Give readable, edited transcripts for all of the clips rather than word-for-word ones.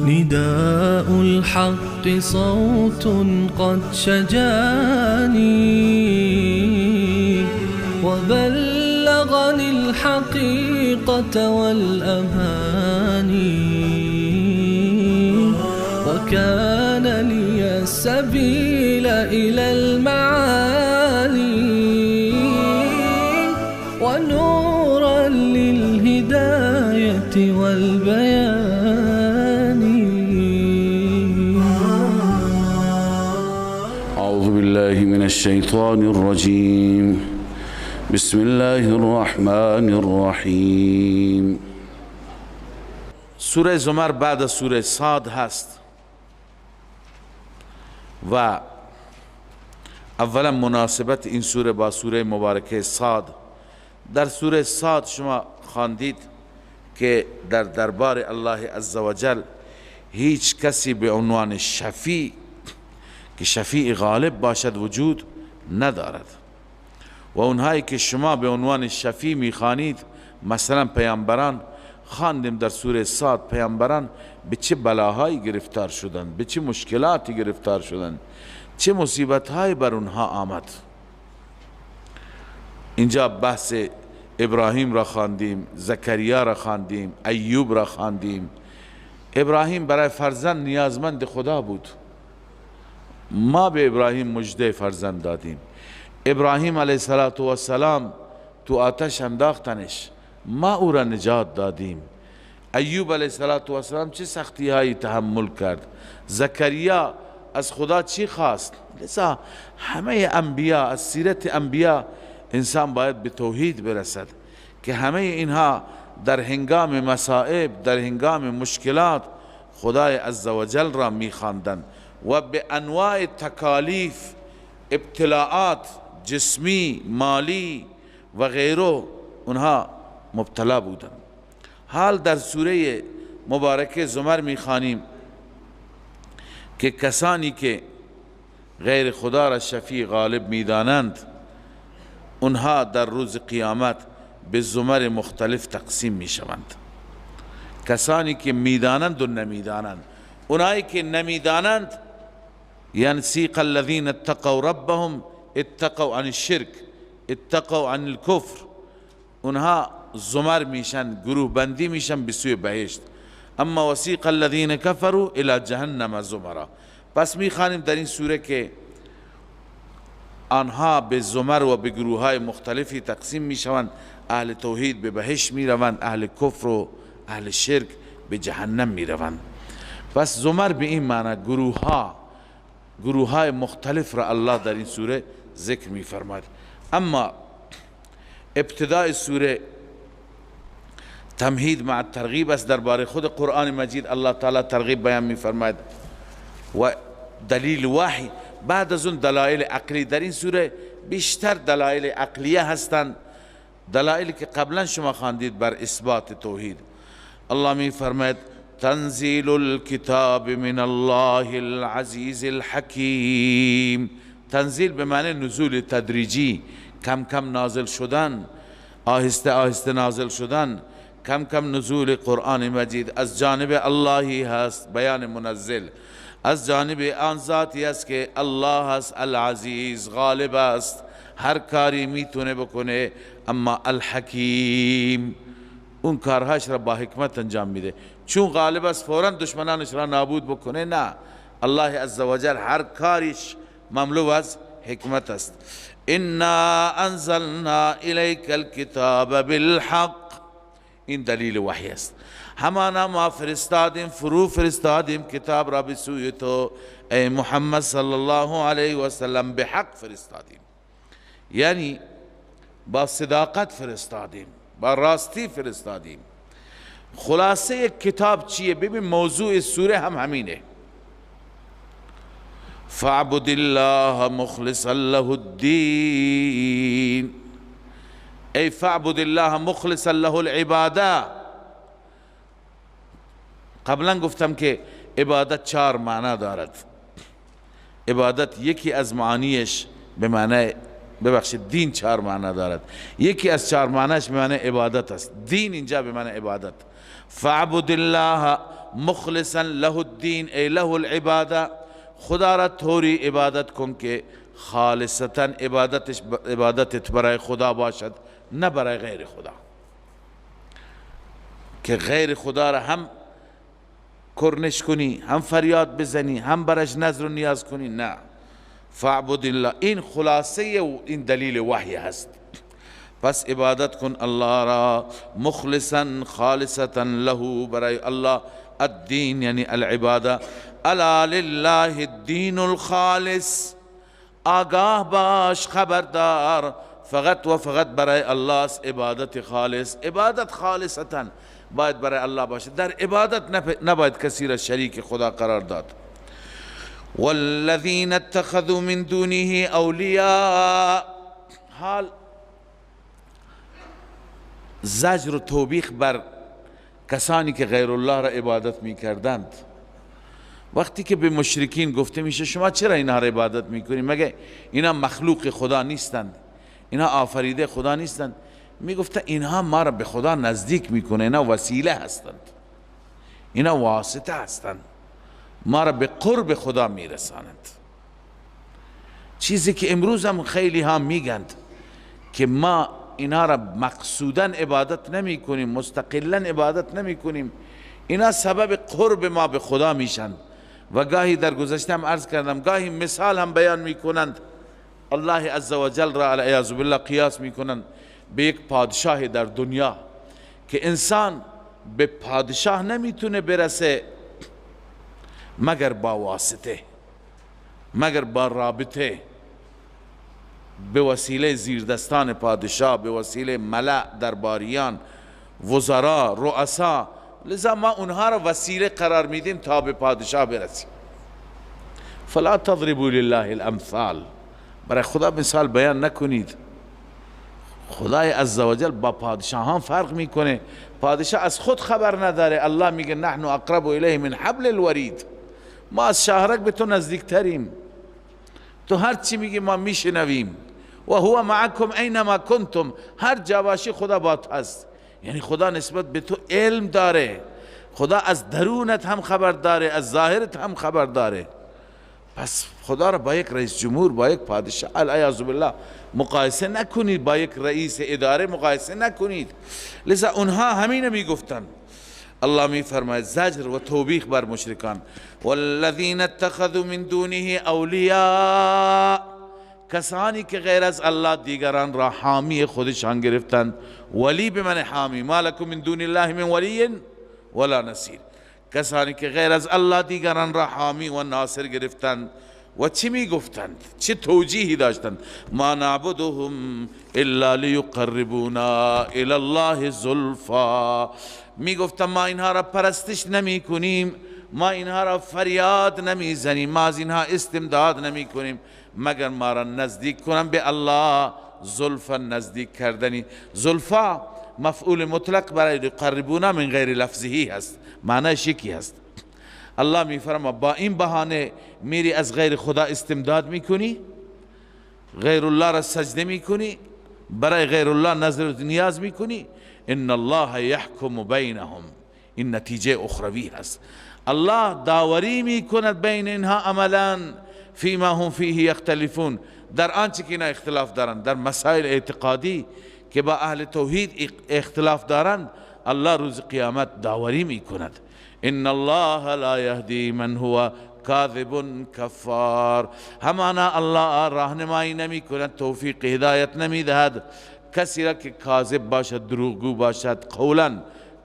نداء الحق صوت قد شجاني وبلغني الحقيقة والأماني وكان لي السبيل إلى المعالي ونورا للهداية والبيان. أعوذ بالله من الشيطان الرجيم. بسم الله الرحمن الرحیم. سوره زمر بعد از سوره صاد هست و اولا مناسبت این سوره با سوره مبارکه صاد. در سوره صاد شما خواندید که در دربار الله عزوجل هیچ کسی به عنوان شفیع که شفیع غالب باشد وجود ندارد و اونهایی که شما به عنوان شفیع میخوانید، مثلا پیامبران خواندیم در سوره صاد پیامبران به چه بلاهایی گرفتار شدند، به چه مشکلاتی گرفتار شدند، چه مصیبتهایی بر اونها آمد. اینجا بحث ابراهیم را خواندیم، زکریا را خواندیم، ایوب را خواندیم. ابراهیم برای فرزند نیازمند خدا بود، ما به ابراهیم مژده فرزند دادیم. ابراهیم علیه السلام تو آتش انداختنش، ما او را نجات دادیم. ایوب علیه السلام چه سختی هایی تحمل کرد. زکریا از خدا چی خواست؟ لذا همه انبیا، از سیرت انبیا انسان باید به توحید برسد که همه اینها در هنگام مصائب، در هنگام مشکلات خدای عزوجل را میخواندند و به انواع تکالیف، ابتلاعات جسمی، مالی و غیره اونها مبتلا بودند. حال در سوره مبارکه زمر میخوانیم که کسانی که غیر خدا را شفیع غالب میدانند اونها در روز قیامت به زمر مختلف تقسیم میشوند. کسانی که میدانند و نمیدانند. اونایی که نمیدانند یعنی سیق الذین اتقوا ربهم اتقوا عن الشرك اتقوا عن الكفر، اونها زمر میشن، گروه بندی میشن به سوی بهشت. اما وسیق الذین کفروا الى جهنم زمرا. پس میخوانیم در این سوره که آنها به زمر و به گروه های مختلفی تقسیم میشوند. اهل توحید به بهشت میروند، اهل کفر و اهل شرک به جهنم میروند. پس زمر به این معنی گروه های مختلف را الله در این سوره ذکر میفرماید. اما ابتدای سوره تمهید مع ترغیب است. درباره خود قرآن مجید الله تعالی ترغیب بیان میفرماید و دلیل وحی. بعد از اون دلایل عقلی. در این سوره بیشتر دلایل عقلیه هستند، دلایلی که قبلا شما خواندید بر اثبات توحید. الله میفرماید تنزیل الكتاب من الله العزیز الحکیم. تنزیل به معنی نزول تدریجی، کم کم نازل شدن، آهسته آهسته نازل شدن. کم کم نزول قرآن مجید از جانب اللهی هست، بیان منزل از جانب آن ذاتی است که الله است، العزیز غالب است، هر کاری میتونه بکنه. اما الحکیم اون کارهاش را با حکمت انجام میده، چون غالب است فوراً دشمنانش را نابود بکنه. نه، الله عزوجل هر کاریش مملو از حکمت است. انا انزلنا الیک الکتاب بالحق. این دلیل وحی است. همانا ما فرستادیم، فرو فرستادیم کتاب را به سوی تو ای محمد صلی الله علیه و سلم، به حق فرستادیم، یعنی با صداقت فرستادیم، با راستی فرستادیم. خلاصه کتاب چیه؟ ببین موضوع سوره هم همینه، فاعبد الله مخلصا له الدین، ای فاعبد الله مخلصا له العباده. قبلا گفتم که عبادت 4 معنا دارد. عبادت یکی از معانیش به معنی، ببخشید دین 4 معنا دارد، یکی از 4 معناش به معنی عبادت است. دین اینجا به معنی عبادت. فاعبد الله مخلصا له الدین ای له العباده، خدا را طوری عبادت کن که خالصتا عبادتت برای خدا باشد، نه برای غیر خدا، که غیر خدا را هم کرنش کنی، هم فریاد بزنی، هم برش نظر و نیاز کنی، نه. فاعبد الله، این خلاصه و این دلیل وحی هست. پس عبادت کن الله را مخلصا خالصتا له، برای الله، الدین یعنی العباده. الا لله الدین الخالص، آگاه باش، خبردار، فقط و فقط برای الله است عبادت خالص. عبادت خالصتا باید برای الله باشه، در عبادت نباید کسی را شریک خدا قرار داد. والذین اتخذوا من دونه اولیاء، حال زجر و توبیخ بر کسانی که غیر الله را عبادت می کردند. وقتی که به مشرکین گفته میشه شما چرا اینها را عبادت میکنید، مگه اینا مخلوق خدا نیستند، اینا آفریده خدا نیستند؟ میگفته اینها ما را به خدا نزدیک میکنه، اینا وسیله هستند، اینا واسطه هستند، ما را به قرب خدا میرسانند. چیزی که امروز هم خیلی ها میگند که ما اینا را مقصودا عبادت نمی کنیم، مستقلا عبادت نمی کنیم، اینا سبب قرب ما به خدا میشن. و گاهی در گذشته هم عرض کردم، گاهی مثال هم بیان میکنند، الله عزوجل را علیاذ بالله قیاس میکنند به یک پادشاه در دنیا، که انسان به پادشاه نمیتونه برسه مگر با واسطه، مگر با رابطه، به وسیله زیردستان پادشاه، به وسیله ملأ، درباریان، وزرا، رؤسا. لذا ما اونها را وسیله قرار میدیم تا به پادشاه برسیم. فلا تضربوا لله الامثال، برای خدا مثال بیان نکنید. خدای عزوجل با پادشاهان فرق میکنه. پادشاه از خود خبر نداره، الله میگه نحن اقرب الیه من حبل الورید، ما از شاهرگ به تو نزدیک تریم، تو هر چی میگی ما میشنویم. و هو معکم اینما کنتم، هر جا باشی خدا با تو هست. یعنی خدا نسبت به تو علم داره، خدا از درونت هم خبر داره، از ظاهرت هم خبر داره. پس خدا را با یک رئیس جمهور، با یک پادشاه علیاذ بالله مقایسه نکنید، با یک رئیس اداره مقایسه نکنید. لذا اونها همین میگفتن. الله می فرماید زجر و توبیخ بر مشرکان. والذین اتخذوا من دونه اولیاء، کسانی که غیر از الله دیگران را حامی خودشان گرفتند. ولی به من حامی، ما لکم من دون الله من ولی ولا نصیر. کسانی که غیر از الله دیگران را حامی و ناصر گرفتند. و چی می گفتند؟ چه توجیهی داشتند؟ ما نعبدهم الا لیقربونا الی الله زلفا، می گفتند ما اینها را پرستش نمی کنیم، ما اینها را فریاد نمی زنیم، ما از اینها استمداد نمی کنیم مگر ما را نزدیک کنم به الله. زلفا، نزدیک کردنی. زلفا مفعول مطلق برای یقربونا من غیر لفظی هست، معنیش یکی هست. الله می فرما با این بهانه میری از غیر خدا استمداد میکنی، غیر الله را سجده میکنی، برای غیر الله نظر و نیاز میکنی. ان الله یحکم بینهم، این نتیجه اخروی هست. الله داوری میکند بین اینها عملا فیما هم فیه یختلفون، در آنچه که اینا اختلاف دارند، در مسائل اعتقادی که با اهل توحید اختلاف دارند، الله روز قیامت داوری میکند. ان الله لا یهدی من هو کاذب کفار، همانا الله راهنمایی نمی کند، توفیق هدایت نمی دهد کسی را که کاذب باشد، دروغگو باشد، قولا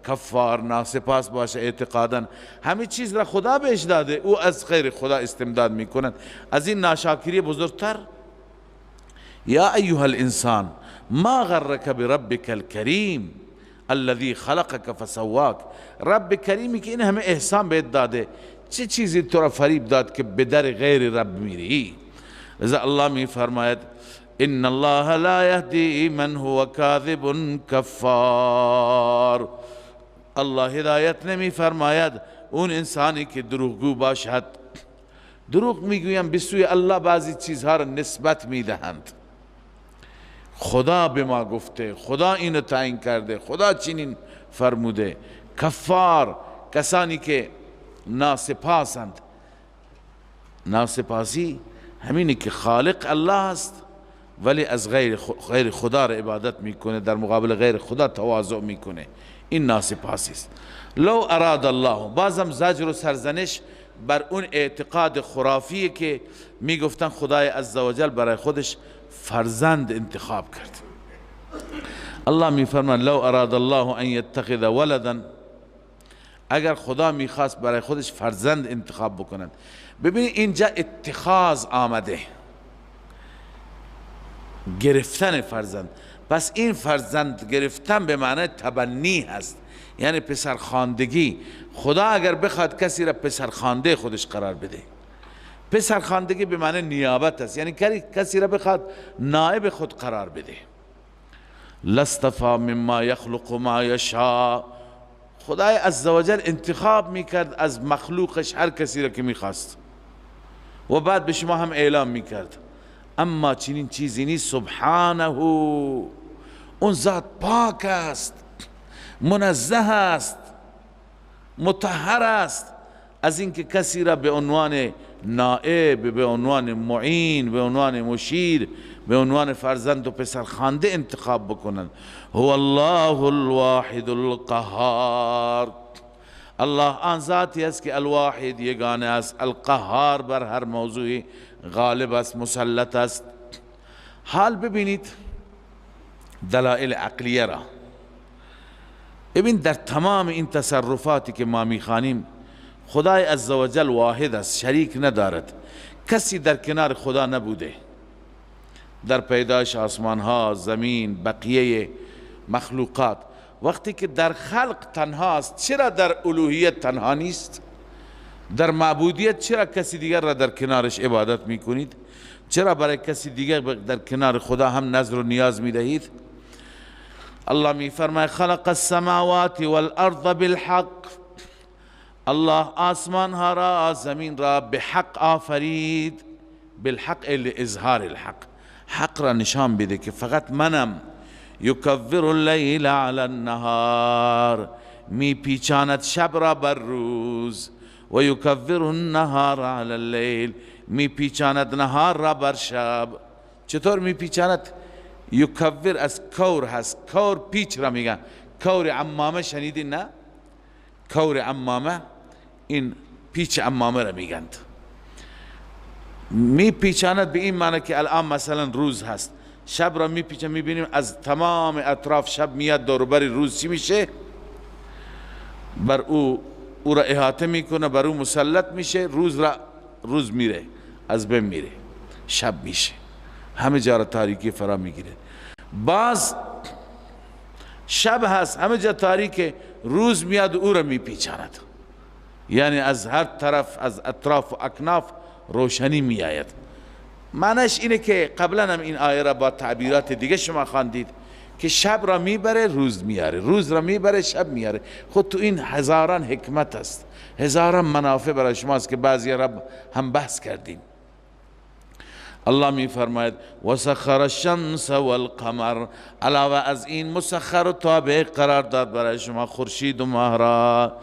کفار، ناسپاس باشه، اعتقادا همه چیز را خدا بهش داده، او از غیر خدا استمداد می کند. از این ناشاکری بزرگتر؟ یا ایها الانسان ما غرک بربک الکریم، الذی خلقک فسواک. رب کریمی که این همه احسان بهت داده، چه چیزی تو را فریب داد که به در غیر رب میری؟ لذا الله می فرماید ان الله لا یهدی من هو کاذب کفار. الله هدایت نمی فرماید اون انسانی که دروغگو باشد. دروغ میگویم به سوی الله بعضی چیزها را نسبت میدهند، خدا به ما گفته، خدا اینو تعیین کرده، خدا چنین فرموده. کفار کسانی که ناسپاسند. ناسپاسی همینه که خالق الله است ولی از غیر خدا را عبادت میکنه، در مقابل غیر خدا تواضع میکنه، این ناسپاسی است. لو اراد الله، بازم زجر و سرزنش بر اون اعتقاد خرافی که میگفتن خدای عزوجل برای خودش فرزند انتخاب کرد. الله میفرماید لو اراد الله ان یتخذ ولدا، اگر خدا میخواست برای خودش فرزند انتخاب بکنند. ببینید اینجا اتخاذ آمده، گرفتن فرزند. پس این فرزند گرفتن به معنی تبنی هست، یعنی پسرخواندگی. خدا اگر بخواد کسی را پسرخوانده خودش قرار بده، پسرخواندگی به معنی نیابت است، یعنی کسی را بخواد نائب خود قرار بده. لاصطفی مما یخلق ما یشاء، خدای عزوجل انتخاب میکرد از مخلوقش هر کسی را که میخواست و بعد به شما هم اعلام میکرد. اما چنین چیزی نیست. سبحانه، اون ذات پاک است، منزه است، مطهر است از اینکه کسی را به عنوان نائب، به عنوان معین، به عنوان مشیر، به عنوان فرزند و پسرخوانده انتخاب بکنند. هو الله الواحد القهار، الله آن ذاتی است که الواحد یگانه است، القهار بر هر موضوعی غالب است، مسلط است. حال ببینید دلائل عقلیه را. ببین در تمام این تصرفاتی که ما میخوانیم خدای عزوجل واحد است، شریک ندارد، کسی در کنار خدا نبوده. در پیدایش آسمان ها، زمین، بقیه مخلوقات. وقتی که در خلق تنها است، چرا در الوهیت تنها نیست؟ در معبودیت چرا کسی دیگر را در کنارش عبادت میکنید؟ چرا برای کسی دیگر در کنار خدا هم نظر و نیاز میدهید؟ الله میفرماید خلق السماوات والارض بالحق، الله آسمان ها را، زمین را به حق آفرید. بالحق اظهار الحق، حق را نشان بده که فقط منم. یکور اللیل علی النهار، می پیچاند شب را بر روز. و یکور النهار علی اللیل، می پیچاند نهار را بر شب. چطور می پیچاند؟ یکور از کور هست، کور پیچ را میگن. کور عمامه شنیدین نه؟ کور عمامه، این پیچ عمامه را میگند. می پیچاند به این معنی که الان مثلا روز هست، شب را می پیچه، می بینیم از تمام اطراف شب میاد دوروبر روز چی میشه؟ بر او را احاطه میکنه، بر او مسلط میشه. روز میره، از بین میره، شب میشه، همه جا را تاریکی فرا میگیره. باز شب هست، همه جا تاریکه، روز میاد او را میپیچاند، یعنی از هر طرف، از اطراف و اکناف روشنی میآید. معنیش اینه که قبلا هم این آیه را با تعبیرات دیگه شما خواندید که شب را میبره روز میاره، روز را میبره شب میاره. خود تو این هزاران حکمت است، هزاران منافع برای شماست که بعضی را هم بحث کردیم. الله می فرماید وسخر الشمس والقمر، علاوه از این مسخر و تابع قرار داد برای شما خورشید و ماه را.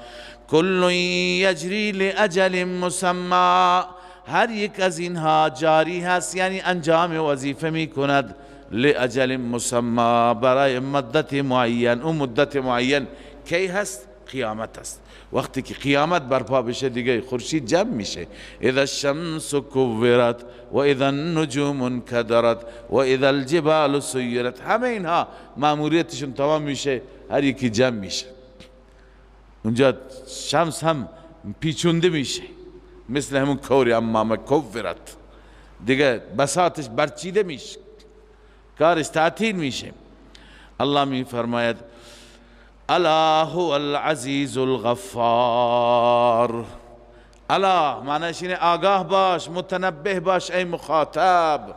کل یجری لاجل مسمى، هر یک از اینها جاری هست، یعنی انجام وظیفه می کند. لاجل مسمى، برای مدت معین. اون مدت معین کی هست؟ قیامت است. وقتی که قیامت برپا بشه دیگه خورشید جمع میشه. اذا الشمس کورت و اذا النجوم انکدرت و اذا الجبال سیرت، همه اینها ماموریتشون تمام میشه، هر یکی جمع میشه. اونجا شمس هم پیچونده میشه، مثل همون کوری عمامه کورت، دیگه بساطش برچیده میشه، کارش تعطیل میشه. الله می فرماید الا هو العزیز الغفار. الا معنیش اینه آگاه باش، متنبه باش ای مخاطب،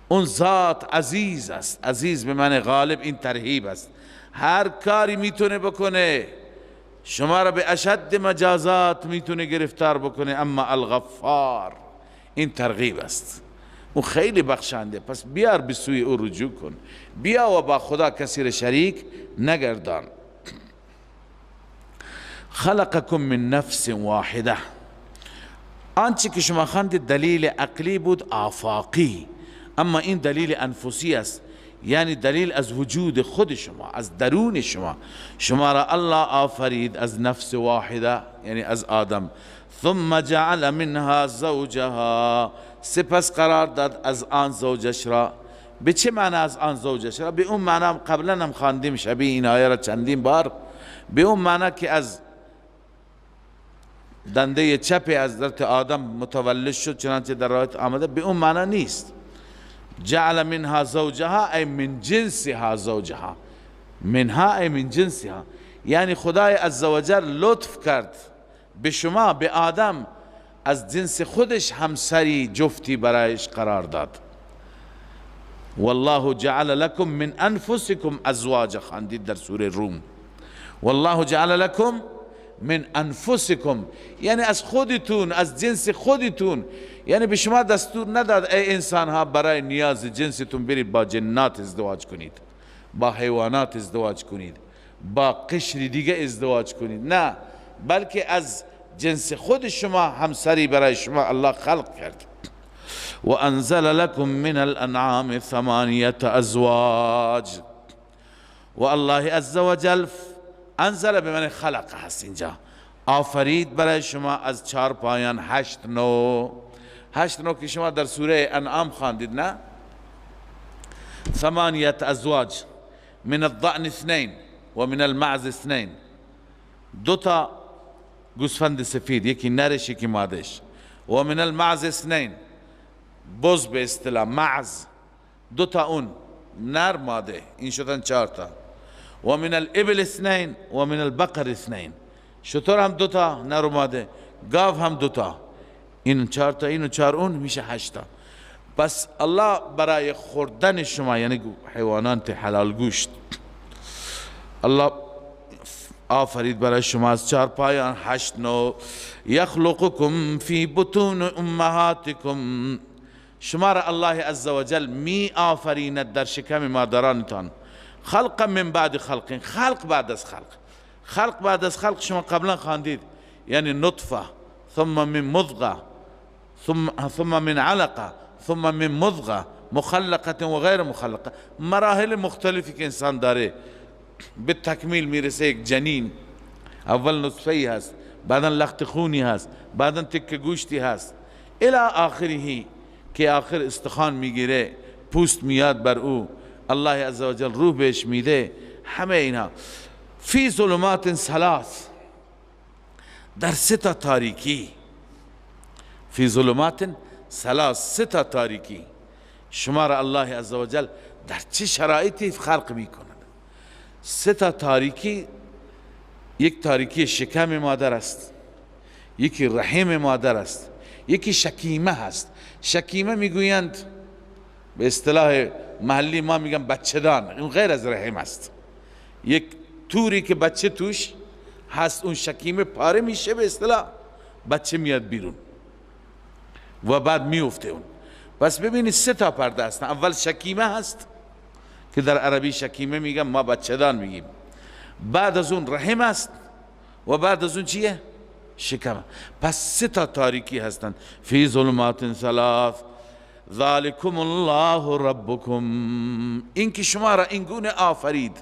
اون ذات عزیز است. عزیز به معنی غالب، این ترهیب است. هر کاری میتونه بکنه، شما را به اشد مجازات میتونه گرفتار بکنه، اما الغفار این ترغیب است، اون خیلی بخشنده. پس بیار به سوی او رجوع کن، بیا و با خدا کسی را شریک نگردان. خلقکم من نفس واحده، آنچه که شما خواندید دلیل عقلی بود، آفاقی، اما این دلیل انفسی است، یعنی دلیل از وجود خود شما، از درون شما. شما را الله آفرید از نفس واحده، یعنی از آدم. ثم جعل منها زوجها، سپس قرار داد از آن زوجش را. به چه معنی از آن زوجش را؟ به اون معنی قبلا هم خواندیم، شبیه این آیه را چندین بار. به اون معنی که از دنده چپ حضرت آدم متولد شد، چنانچه در روایت آمده، به اون معنی نیست. جعل منها زوجها ای من جنسها زوجها، منها ای من جنسها، یعنی خدای عزوجل لطف کرد به شما، به آدم، از جنس خودش همسری، جفتی برایش قرار داد. والله جعل لكم من انفسكم ازواجا، خواندید در سوره روم. والله جعل لكم من انفسكم، یعنی از خودتون، از جنس خودتون. یعنی به شما دستور نداد ای انسان ها برای نیاز جنستون برید با جنات ازدواج کنید، با حیوانات ازدواج کنید، با قشر دیگه ازدواج کنید، نه، بلکه از جنس خود شما همسری برای شما الله خلق کرد. و انزل لكم من الانعام 8 ازواج، و الله عزوجل انزل به معنی خلق هست، اینجا آفرید برای شما از 4 پایان 8 نوع. 8 نوع که شما در سوره انعام خواندید، نه؟ 8 ازواج، من الضأن 2 و من المعز 2. 2 تا گوسفند سفید، یکی نرش یکی مادش. و من المعز 2 بز به اصطلاح معز، 2 تا اون نر ماده، این شدن 4 تا. و من الابل 2 و من البقر 2، شتر هم 2 تا نر و ماده، گاو هم 2 تا، این 4 تا این و 4 اون میشه 8 تا. پس الله برای خوردن شما، یعنی حیوانات حلال گوشت، الله آفرید برای شما از 4 پایان 8 نوع. یخلقکم فی بطون امهاتکم، شما را الله عزوجل می آفریند در شکم مادرانتان. خلق من بعد خلق، خلق بعد از خلق. خلق بعد از خلق شما قبلا خواندید، یعنی نطفه، ثم من مضغه، ثم من علقه، ثم من مضغه مخلقه و غیر مخلقه، مراحل مختلفی که انسان داره به تکمیل میرسه. یک جنین اول نطفه هست، بعدا لخت خونی هست، بعدا تک گوشتی هست، الی آخره که آخر استخوان میگیره، پوست میاد بر او، الله عزوجل روح بهش میده. همه اینا فی ظلمات 3، در 3 تا تاریکی. فی ظلمات 3، 3 تا تاریکی شما را الله عزوجل در چه شرایطی خلق میکند. 3 تا تاریکی، یک تاریکی شکم مادر است، یکی رحم مادر است، یکی شکیمه هست. شکیمه میگویند به اصطلاح محلی ما میگن بچه دان، اون غیر از رحم است. یک توری که بچه توش هست، اون شکیمه پاره میشه، به اصطلاح بچه میاد بیرون و بعد میفته اون. پس ببینید 3 تا پرده هستن. اول شکیمه هست که در عربی شکیمه میگن، ما بچه دان میگیم. بعد از اون رحم است و بعد از اون چیه؟ شکم. پس 3 تا تاریکی هستند. فی ظلمات 3، ذالکم الله ربکم، این که شما را این گونه آفرید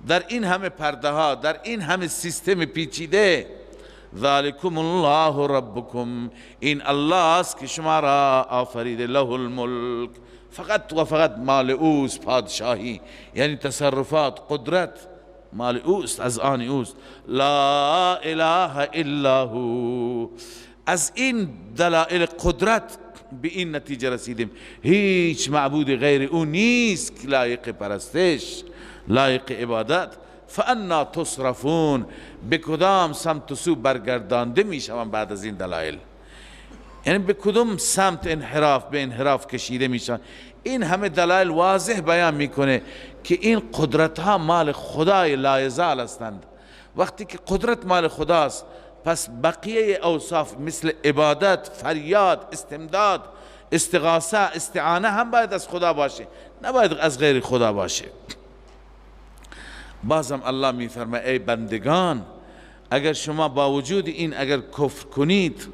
در این همه پرده ها، در این همه سیستم پیچیده. ذالکم الله ربکم، این الله است که شما را آفرید. له الملک، فقط و فقط مال اوست پادشاهی، یعنی تصرفات، قدرت مال اوست، از آن اوست. لا اله الا هو، از این دلائل قدرت به این نتیجه رسیدیم هیچ معبود غیر او نیست که لایق پرستش، لایق عبادت. فانا تصرفون، به کدام سمت و سو برگردانده میشوند بعد از این دلایل؟ یعنی به کدام سمت به انحراف کشیده میشن؟ این همه دلایل واضح بیان میکنه که این قدرت ها مال خدای لایزال هستند. وقتی که قدرت مال خداست، پس بقیه اوصاف مثل عبادت، فریاد، استمداد، استغاثه، استعانه هم باید از خدا باشه، نباید از غیر خدا باشه. بازم الله میفرماید ای بندگان، اگر شما با وجود این اگر کفر کنید،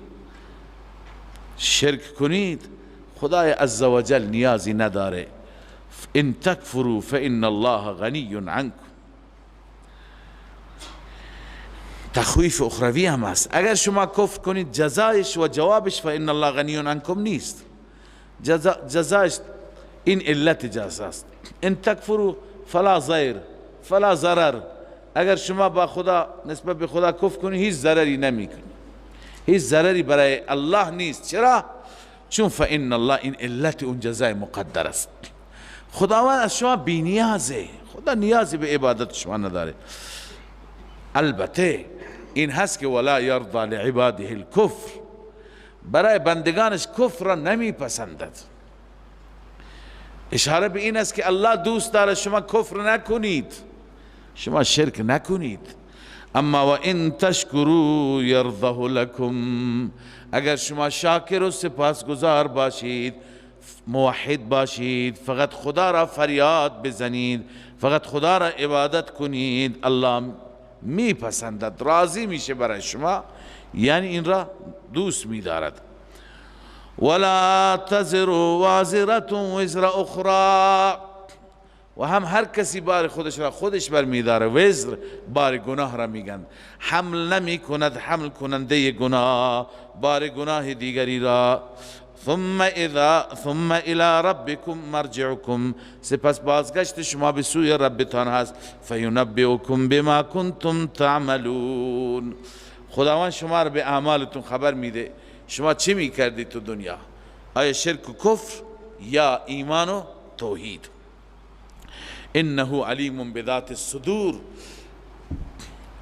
شرک کنید، خدای عزوجل نیازی نداره. ان تکفروا فان الله غنی عنکم. تخویف اخروی هم هست. اگر شما کفر کنید جزایش و جوابش فان الله غنی عنکم نیست. جزایش این علت جزاست. ان تکفروا فلا ضیر فلا ضرر. اگر شما با خدا نسبت به خدا کفر کنید هیچ ضرری نمیکنید، هیچ ضرری برای الله نیست. چرا؟ چون فان الله، این علت اون جزای مقدر است. خداوند از شما بی نیازه، خدا نیازی به عبادت شما نداره. البته این هست که ولا یرضى لعباده الکفر، برای بندگانش کفر را نمی پسندد. اشاره به این است که الله دوست داره شما کفر نکنید، شما شرک نکنید. اما و ان تشکروا یرضه لکم، اگر شما شاکر و سپاسگزار باشید، موحد باشید، فقط خدا را فریاد بزنید، فقط خدا را عبادت کنید، الله میپسندد، راضی میشه برای شما، یعنی این را دوست میدارد. ولا تزر وازرة وزر اخرى، و هم هر کسی بار خودش را خودش برمیداره. وزر بار گناه را میگن، حمل نمی کند حمل کننده گناه بار گناه دیگری را. ثم الى ربكم مرجعكم، سپس بازگشت شما به سوی ربتان هست. فینبئکم بما کنتم تعملون، خداوند شما را به اعمالتون خبر میده. شما چی میکردید تو دنیا؟ آیا شرک و کفر یا ایمان و توحید؟ انه علیم بذات الصدور،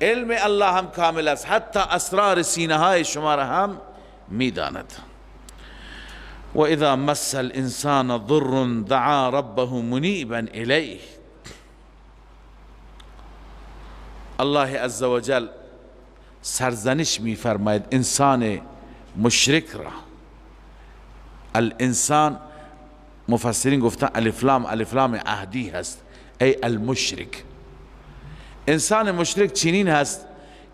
علم الله هم کامل است، حتی اسرار سینه های شما را هم میداند. و اذا مس الانسان ضر دعا ربه منیبا الیه، الله عزوجل سرزنش میفرماید انسان مشرک را. الانسان مفسرین گفتن الف لام عهدی هست، ای المشرک. انسان مشرک چنین هست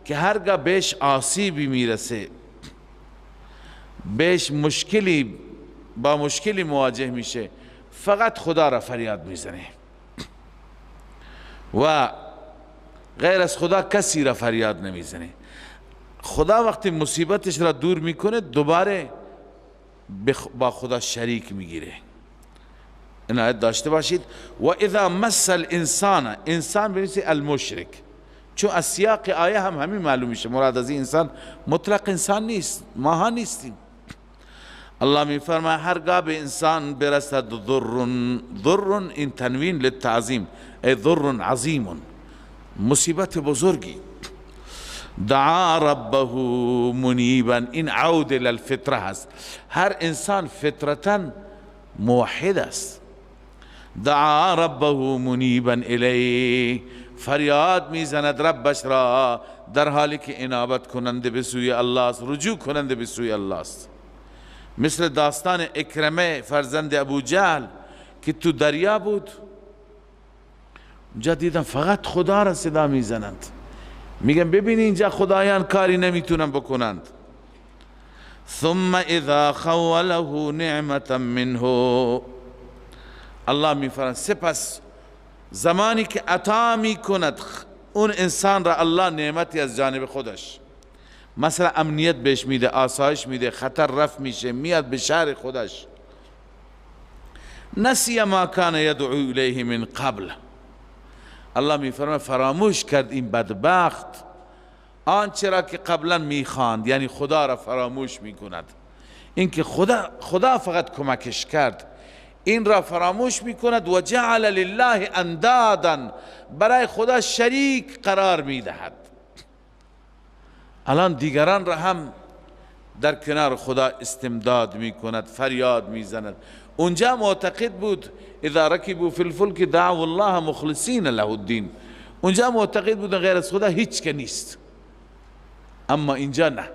که هرگاه بهش آسیبی میرسه، بهش با مشکلی مواجه میشه، فقط خدا را فریاد میزنه و غیر از خدا کسی را فریاد نمیزنه. خدا وقتی مصیبتش را دور میکنه دوباره با خدا شریک میگیره. عنایت داشته باشید. و اذا مس الانسان، انسان بنویسید المشرک، چون از سیاق آیه هم همین معلوم میشه مراد از این انسان مطلق انسان نیست، ماها نیستیم. الله میفرماید هرگاه به انسان برسد ضر، این تنوین للتعظیم، ای ضر عظیم، مصیبت بزرگی، دعا ربه منیبا، این عود للفطره هست. هر انسان فطرتا موحد است. دعا ربه منیبا الیه، فریاد میزند ربش را در حالی که انابت کننده به سوی الله است، رجوع کننده به سوی الله است. مثل داستان اکرمه فرزند ابو جهل که تو دریا بود، اونجا دیدن فقط خدا را صدا میزنند، میگن ببین اینجا خدایان کاری نمیتونن بکنند. ثم اذا خوله نعمتا منه، الله میفرماید سپس زمانی که عطا میکند اون انسان را الله نعمتی از جانب خودش، مثلا امنیت بهش میده، آسایش میده، خطر رفع میشه، میاد به شهر خودش، نسی ما کان یدعو الیه من قبل، الله میفرماید فراموش کرد این بدبخت آنچه را که قبلا میخواند، یعنی خدا را فراموش میکند. اینکه خدا فقط کمکش کرد، این را فراموش میکند و جعل لله اندادا، برای خدا شریک قرار میدهد. الان دیگران را هم در کنار خدا استمداد میکند، فریاد میزند. اونجا معتقد بود اذا رکبوا فی الفلک دعوا الله مخلصین له الدین، اونجا معتقد بود غیر از خدا هیچ که نیست. اما اینجا نه،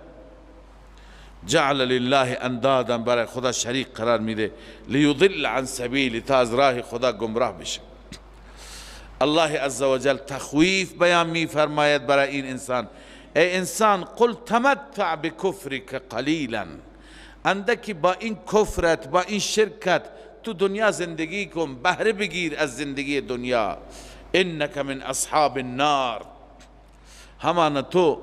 جعل لله اندادا، برای خدا شریک قرار میده. لیضل عن سبیل، تا از راه خدا گمراه بشه. الله عزوجل تخویف بیان میفرماید برای این انسان: ای انسان قل تمتع بکفرک قلیلا، اندکی با این کفرت، با این شرکت تو دنیا زندگی کن، بهره بگیر از زندگی دنیا. انک من اصحاب النار، همان تو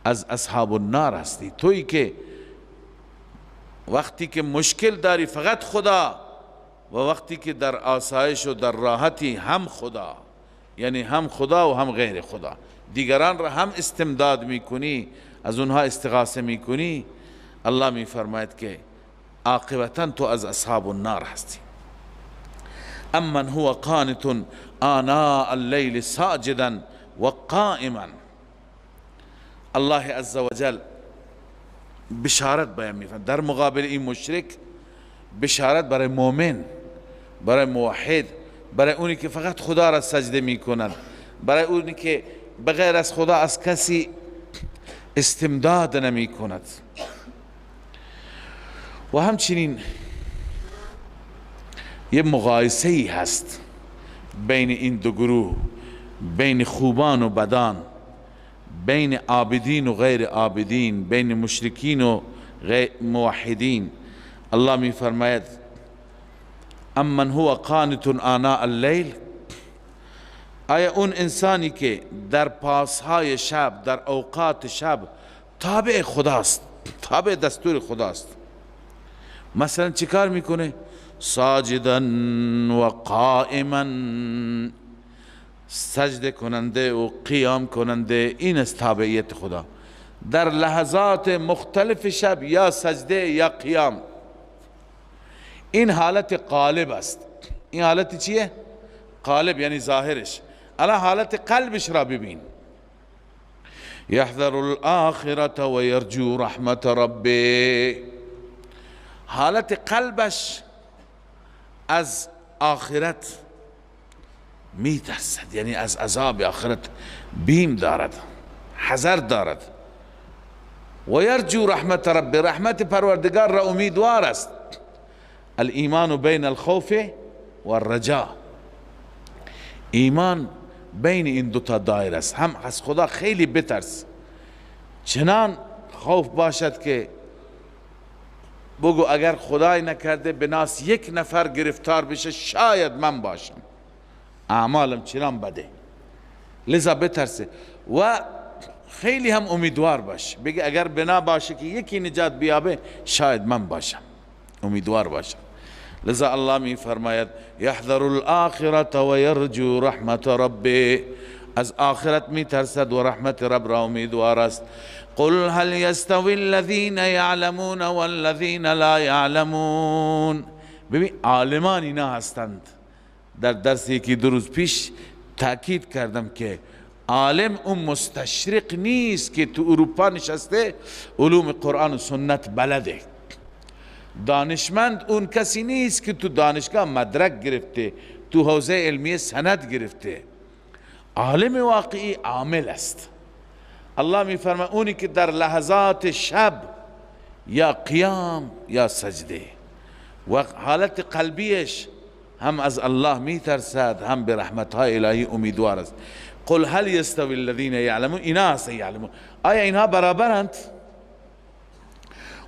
از اصحاب النار هستی. تویی که وقتی که مشکل داری فقط خدا، و وقتی که در آسایش و در راحتی هم خدا، یعنی هم خدا و هم غیر خدا. دیگران را هم استمداد میکنی، از اونها استغاثه میکنی. الله میفرماید که عاقبتا تو از اصحاب النار هستی. امن هو قانت آناء اللیل ساجدا و قائما، الله عزوجل بشارت بیان میفرماید در مقابل این مشرک، بشارت برای مؤمن، برای موحد، برای اونی که فقط خدا را سجده میکنند، برای اونی که بغیر از خدا از کسی استمداد نمی کند. و همچنین یه مقایسه ای هست بین این دو گروه، بین خوبان و بدان، بین عابدین و غیر عابدین، بین مشرکین و غیر موحدین. الله می فرماید امن هو قانت آناء اللیل، آیا اون انسانی که در پاسهای شب، در اوقات شب تابع خداست، تابع دستور خداست، مثلا چیکار میکنه؟ ساجدا و قائما، سجده کننده و قیام کننده، این است تابعیت خدا. در لحظات مختلف شب یا سجده یا قیام. این حالت قالب است. این حالت چیه؟ قالب یعنی ظاهرش. الان حالت قلبش را ببین: یحذر الآخرة و یرجو رحمت ربه. حالت قلبش از آخرت میترسد، یعنی از عذاب آخرت بیم دارد، حذر دارد. و یرجو رحمت ربه، رحمت پروردگار را امیدوار است. الایمان بین الخوف و الرجاء، ایمان بین این دوتا دایر است. هم از خدا خیلی بترس، چنان خوف باشد که بگو اگر خدای نکرده به ناس یک نفر گرفتار بشه شاید من باشم، اعمالم چنان بده، لذا بترسه. و خیلی هم امیدوار باش، بگه اگر بنا باشه که یکی نجات بیابه شاید من باشم، امیدوار باشم. لذا الله می فرماید یحذر الآخرة و یرجو رحمت ربه، از آخرت می ترسد و رحمت رب را امیدوار است. قل هل یستوی الذین یعلمون والذین لا یعلمون. ببین عالمان اینا هستند. در درس یکی دو روز پیش تاکید کردم که عالم اون مستشرق نیست که تو اروپا نشسته علوم قرآن و سنت بلده. دانشمند اون کسی نیست که تو دانشگاه مدرک گرفته، تو حوزه علمی سند گرفته. عالم واقعی عامل است. الله می فرماید اونی که در لحظات شب یا قیام یا سجده و حالت قلبیش هم از الله می ترسد، هم به رحمتهای الهی امیدوار است. قل هل یستوی الذین یعلمون، اینا هست یعلمون، آیا اینها برابرند؟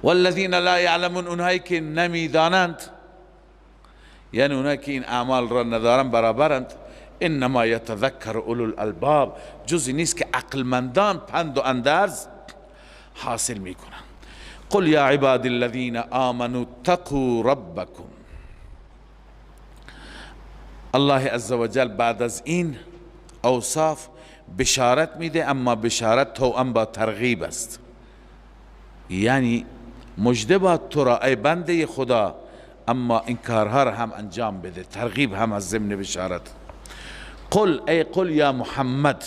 والذین لا یعلمون، اونهایی که نمیدانند، یعنی اونهایی که این اعمال را ندارن برابرند؟ انما یتذکر اولو الالباب، جزی نیست که عقلمندان پند و اندرز حاصل میکنن. قل یا عباد الذین آمنوا اتقوا ربکم. الله عزوجل بعد از این اوصاف بشارت میده، اما بشارت توأم با ترغیب است. یعنی مژده باد تو را ای بنده خدا، اما این کارها را هم انجام بده. ترغیب هم از ضمن بشارت. قل ای قل یا محمد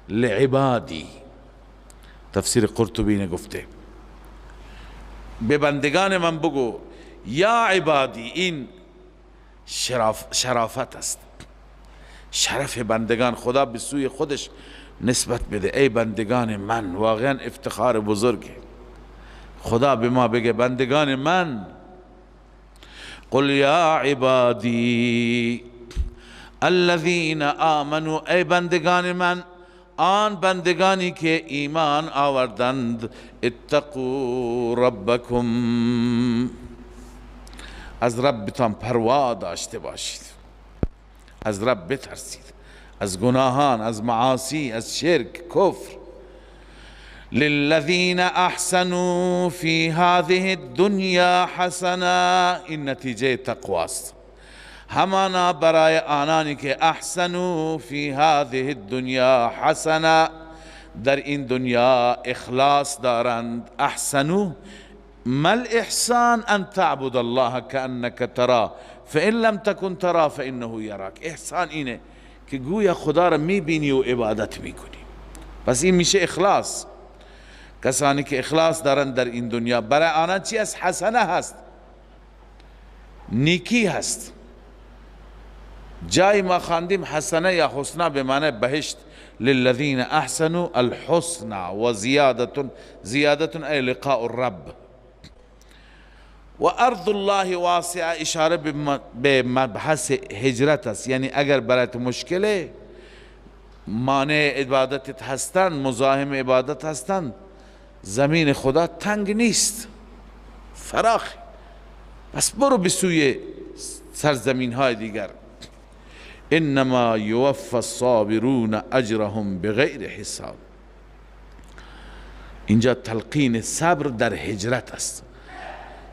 لعبادی، تفسیر قرطبی گفته به بندگان من بگو یا عبادی. این شرافت است، شرف بندگان. خدا به سوی خودش نسبت بده ای بندگان من. واقعا افتخار بزرگه خدا به ما بگه بندگان من. قل یا عبادی الذین آمنوا، ای بندگان من، آن بندگانی که ایمان آوردند، اتقوا ربکم، از ربتان پروا داشته باشید، از رب بترسید، از گناهان، از معاصی، از شرک، کفر. للذین احسنوا فی هذه الدنیا حسنه، این نتیجه تقواست. همانا برای آنانی که احسنوا فی هذه الدنیا حسنه، در این دنیا اخلاص دارند. احسنوا مل احسان ان تعبد الله کانک تراه فان لم تکن تراه فانه یراک. احسان اینه که گویا خدا را میبینی و عبادت میکنی. پس این میشه اخلاص. کسانی که اخلاص دارند در این دنیا، برای آنها چی است؟ حسنه هست، نیکی هست. جای ما خواندیم حسنه یا حسنه به معنی بهشت. للذین احسنوا الحسنى و زیادة ای لقاء الرب. و ارض الله واسعه، اشاره به مبحث هجرت است. یعنی اگر برایت مشکله، مانع عبادتت هستند، مزاحم عبادت هستند، زمین خدا تنگ نیست، فراخ. پس برو به سوی سرزمین های دیگر. انما یوفی الصابرون اجرهم بغیر حساب. اینجا تلقین صبر در هجرت است.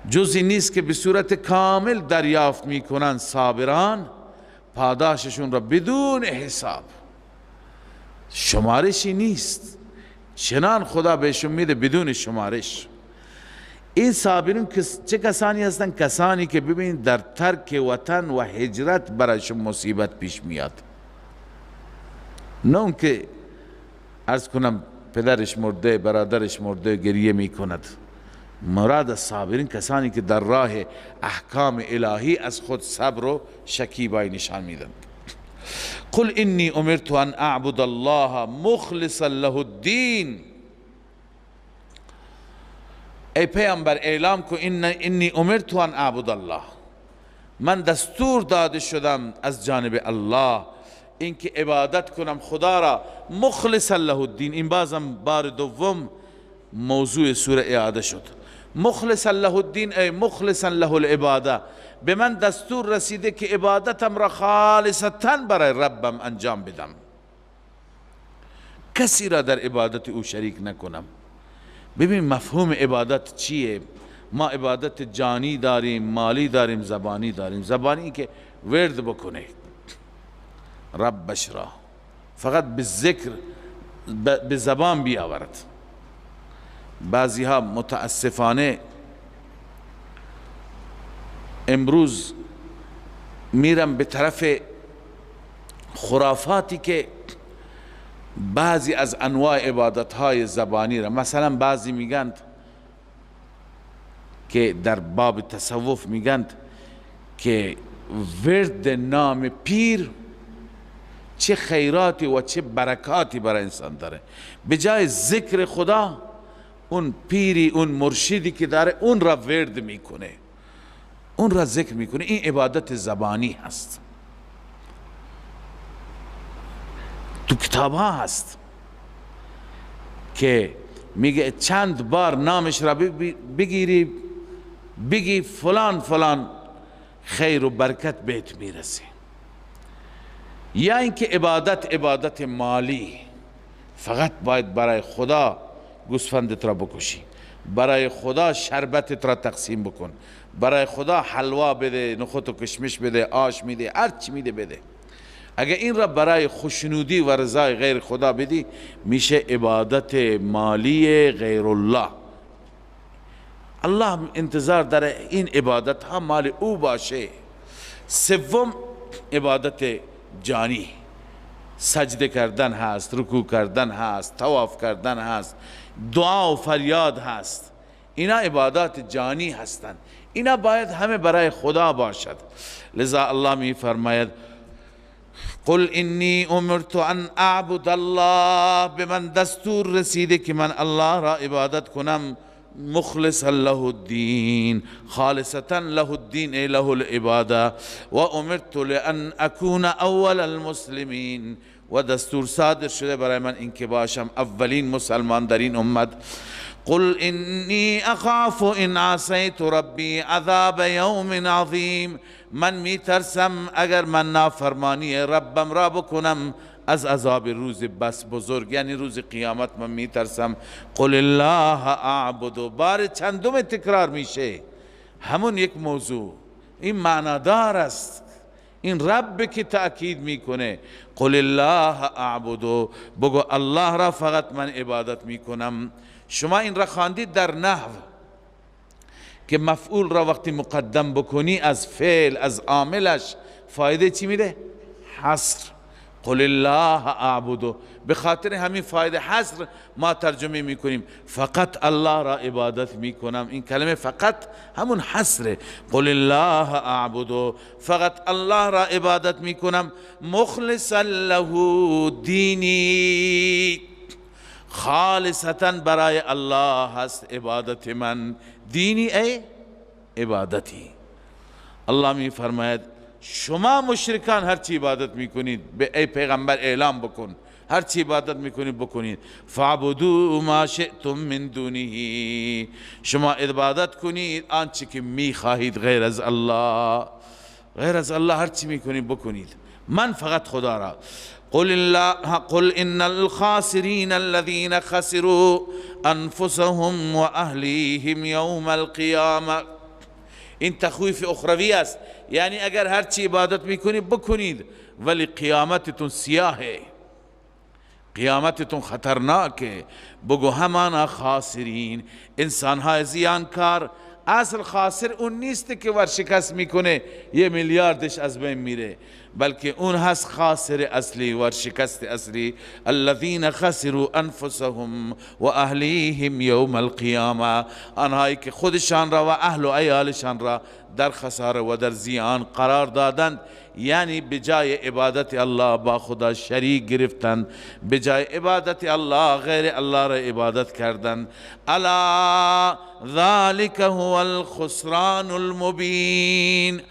جزی نیست که به صورت کامل دریافت میکنند صابران پاداششون را بدون حساب، شمارشی نیست، چنان خدا بهشون میده بدون شمارش. این صابرین چه کسانی هستند؟ کسانی که ببین در ترک وطن و هجرت برایشون مصیبت پیش میاد، نه اون که عرض کنم پدرش مرده، برادرش مرده، گریه میکند. مراد از صابرین کسانی که در راه احکام الهی از خود صبر و شکیبایی نشان میدن. قل انی امرت ان اعبد الله مخلصا له الدین. ای پیامبر اعلام کو انی امرت ان اعبد الله، من دستور داده شدم از جانب الله اینکه عبادت کنم خدا را مخلصا له الدین. این بازم بار دوم موضوع سوره اعاده شد. مخلصا له الدین ای مخلصا له العباده، به من دستور رسیده که عبادتم را خالصتا برای ربم انجام بدم، کسی را در عبادت او شریک نکنم. ببین مفهوم عبادت چیه؟ ما عبادت جانی داریم، مالی داریم، زبانی داریم. زبانی که ورد بکنه ربش را، فقط به ذکر به زبان بیاورد. بعضی ها متاسفانه امروز میرم به طرف خرافاتی که بعضی از انواع عبادت های زبانی را، مثلا بعضی میگند که در باب تصوف میگند که ورد نام پیر چه خیراتی و چه برکاتی برای انسان داره. به جای ذکر خدا اون پیری، اون مرشدی که داره اون را ورد میکنه، اون را ذکر میکنه. این عبادت زبانی هست. تو کتاب ها هست که میگه چند بار نامش را بگیری، بگی فلان فلان خیر و برکت بهت میرسه. یا اینکه عبادت مالی، فقط باید برای خدا گوسفندت را بکشی، برای خدا شربتت را تقسیم بکن، برای خدا حلوا بده، نخود و کشمش بده، آش میده، هر چی میده بده. اگر این را برای خوشنودی و رضای غیر خدا بدی، میشه عبادت مالی غیر الله. الله انتظار داره این عبادت ها مال او باشه. سوم عبادت جانی، سجده کردن هست، رکوع کردن هست، طواف کردن هست، دعا و فریاد هست. اینا عبادات جانی هستند، اینا باید همه برای خدا باشد. لذا الله می فرماید قل انی امرت ان اعبد الله، به من دستور رسیده که من الله را عبادت کنم مخلصا له الدین، خالصتا له الدین ای له العباده، و امرت لان اکون اول المسلمین، و دستور صادر شده برای من اینکه باشم اولین مسلمان در این امت. قل انی اخاف ان عصیت ربی عذاب یوم عظیم، من می ترسم اگر من نافرمانی ربم را بکنم از عذاب روز بس بزرگ، یعنی روز قیامت من می ترسم. قل الله اعبد، بار چندم تکرار میشه، همون یک موضوع، این معنادار است، این رب که تأکید میکنه. قل الله اعبد، بگو الله را فقط من عبادت میکنم. شما این را خواندید در نحو که مفعول را وقتی مقدم بکنی از فعل از عاملش فایده چی میده؟ حصر. قل الله اعبد، به خاطر همین فایده حصر ما ترجمه میکنیم فقط الله را عبادت میکنم. این کلمه فقط همون حصره. قل الله اعبد، فقط الله را عبادت میکنم مخلصا له دینی، خالصتا برای الله هست عبادت من. دینی ای عبادتی. الله می فرماید شما مشرکان هر چی عبادت میکنید به ای پیغمبر اعلام بکن، هر چی عبادت میکنید بکنید. فعبدوا ما شئتم من دونه، شما عبادت کنید آنچه که میخواهید غیر از الله، غیر از الله هر چی میکنید بکنید، من فقط خدا را. قل ان الخاسرین الذين خسروا انفسهم و اهلیهم یوم القیامه. این تخویف اخروی است، یعنی اگر هر چی عبادت میکنید بکنید ولی قیامتتون سیاهه، قیامتتون خطرناکه. بگو همانا خاسرین، انسانهای زیانکار. اصل خاسر اون نیست که ورشکست میکنه 1 میلیاردش از بین میره، بلکه اون هست خاسر اصلی، ورشکست اصلی. الذين خسروا انفسهم و اهلیهم یوم القیامه، آنهایی که خودشان را و اهل و عیالشان را در خساره و در زیان قرار دادند، یعنی بجای عبادت الله با خدا شریک گرفتند، بجای عبادت الله غیر الله را عبادت کردند. الا ذلك هو الخسران المبین،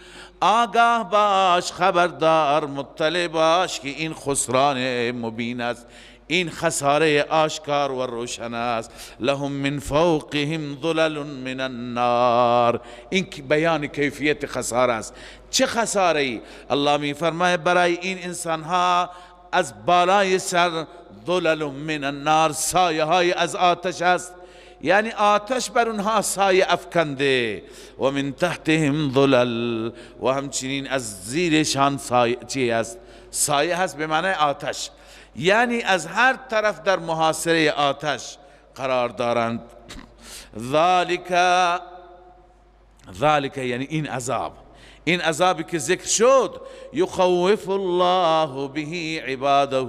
آگاه باش، خبردار، مطلع باش که این خسران مبین است، این خساره آشکار و روشن است. لهم من فوقهم ظلل من النار، این بیان کیفیت خساره است. چه خساره ای؟ الله می فرماید برای این انسان ها از بالای سر ظلل من النار، سایه های از آتش است، یعنی آتش بر اونها سایه افکنده. و من تحتهم ظلل، و همچنین از زیرشان سایه چی است؟ سایه هست به معنی آتش، یعنی از هر طرف در محاصره آتش قرار دارند. ذالک یعنی این عذاب، این عذابی که ذکر شد، یخوف الله به عباده،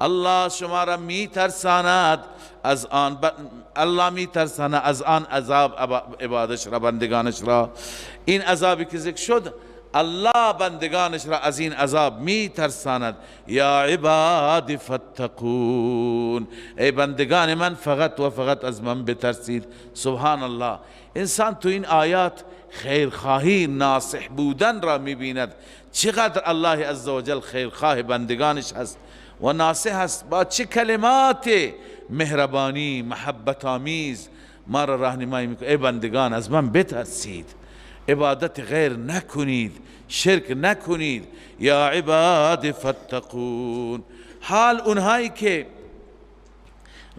الله شما را می ترساند از آن، الله می ترساند از آن عذاب عبادش را، بندگانش را. این عذابی که ذکر شد الله بندگانش را از این عذاب می ترساند. یا عباد فاتقون، ای بندگان من فقط و فقط از من بترسید. سبحان الله، انسان تو این آیات خیرخواهی، ناصح بودن را می بیند. چقدر الله عزوجل خیرخواه بندگانش هست و ناصح هست، با چه کلمات مهربانی محبت آمیز ما را راهنمایی میکنه. ای بندگان از من بترسید، عبادت غیر نکنید، شرک نکنید. یا عباد فاتقون، حال اونهایی که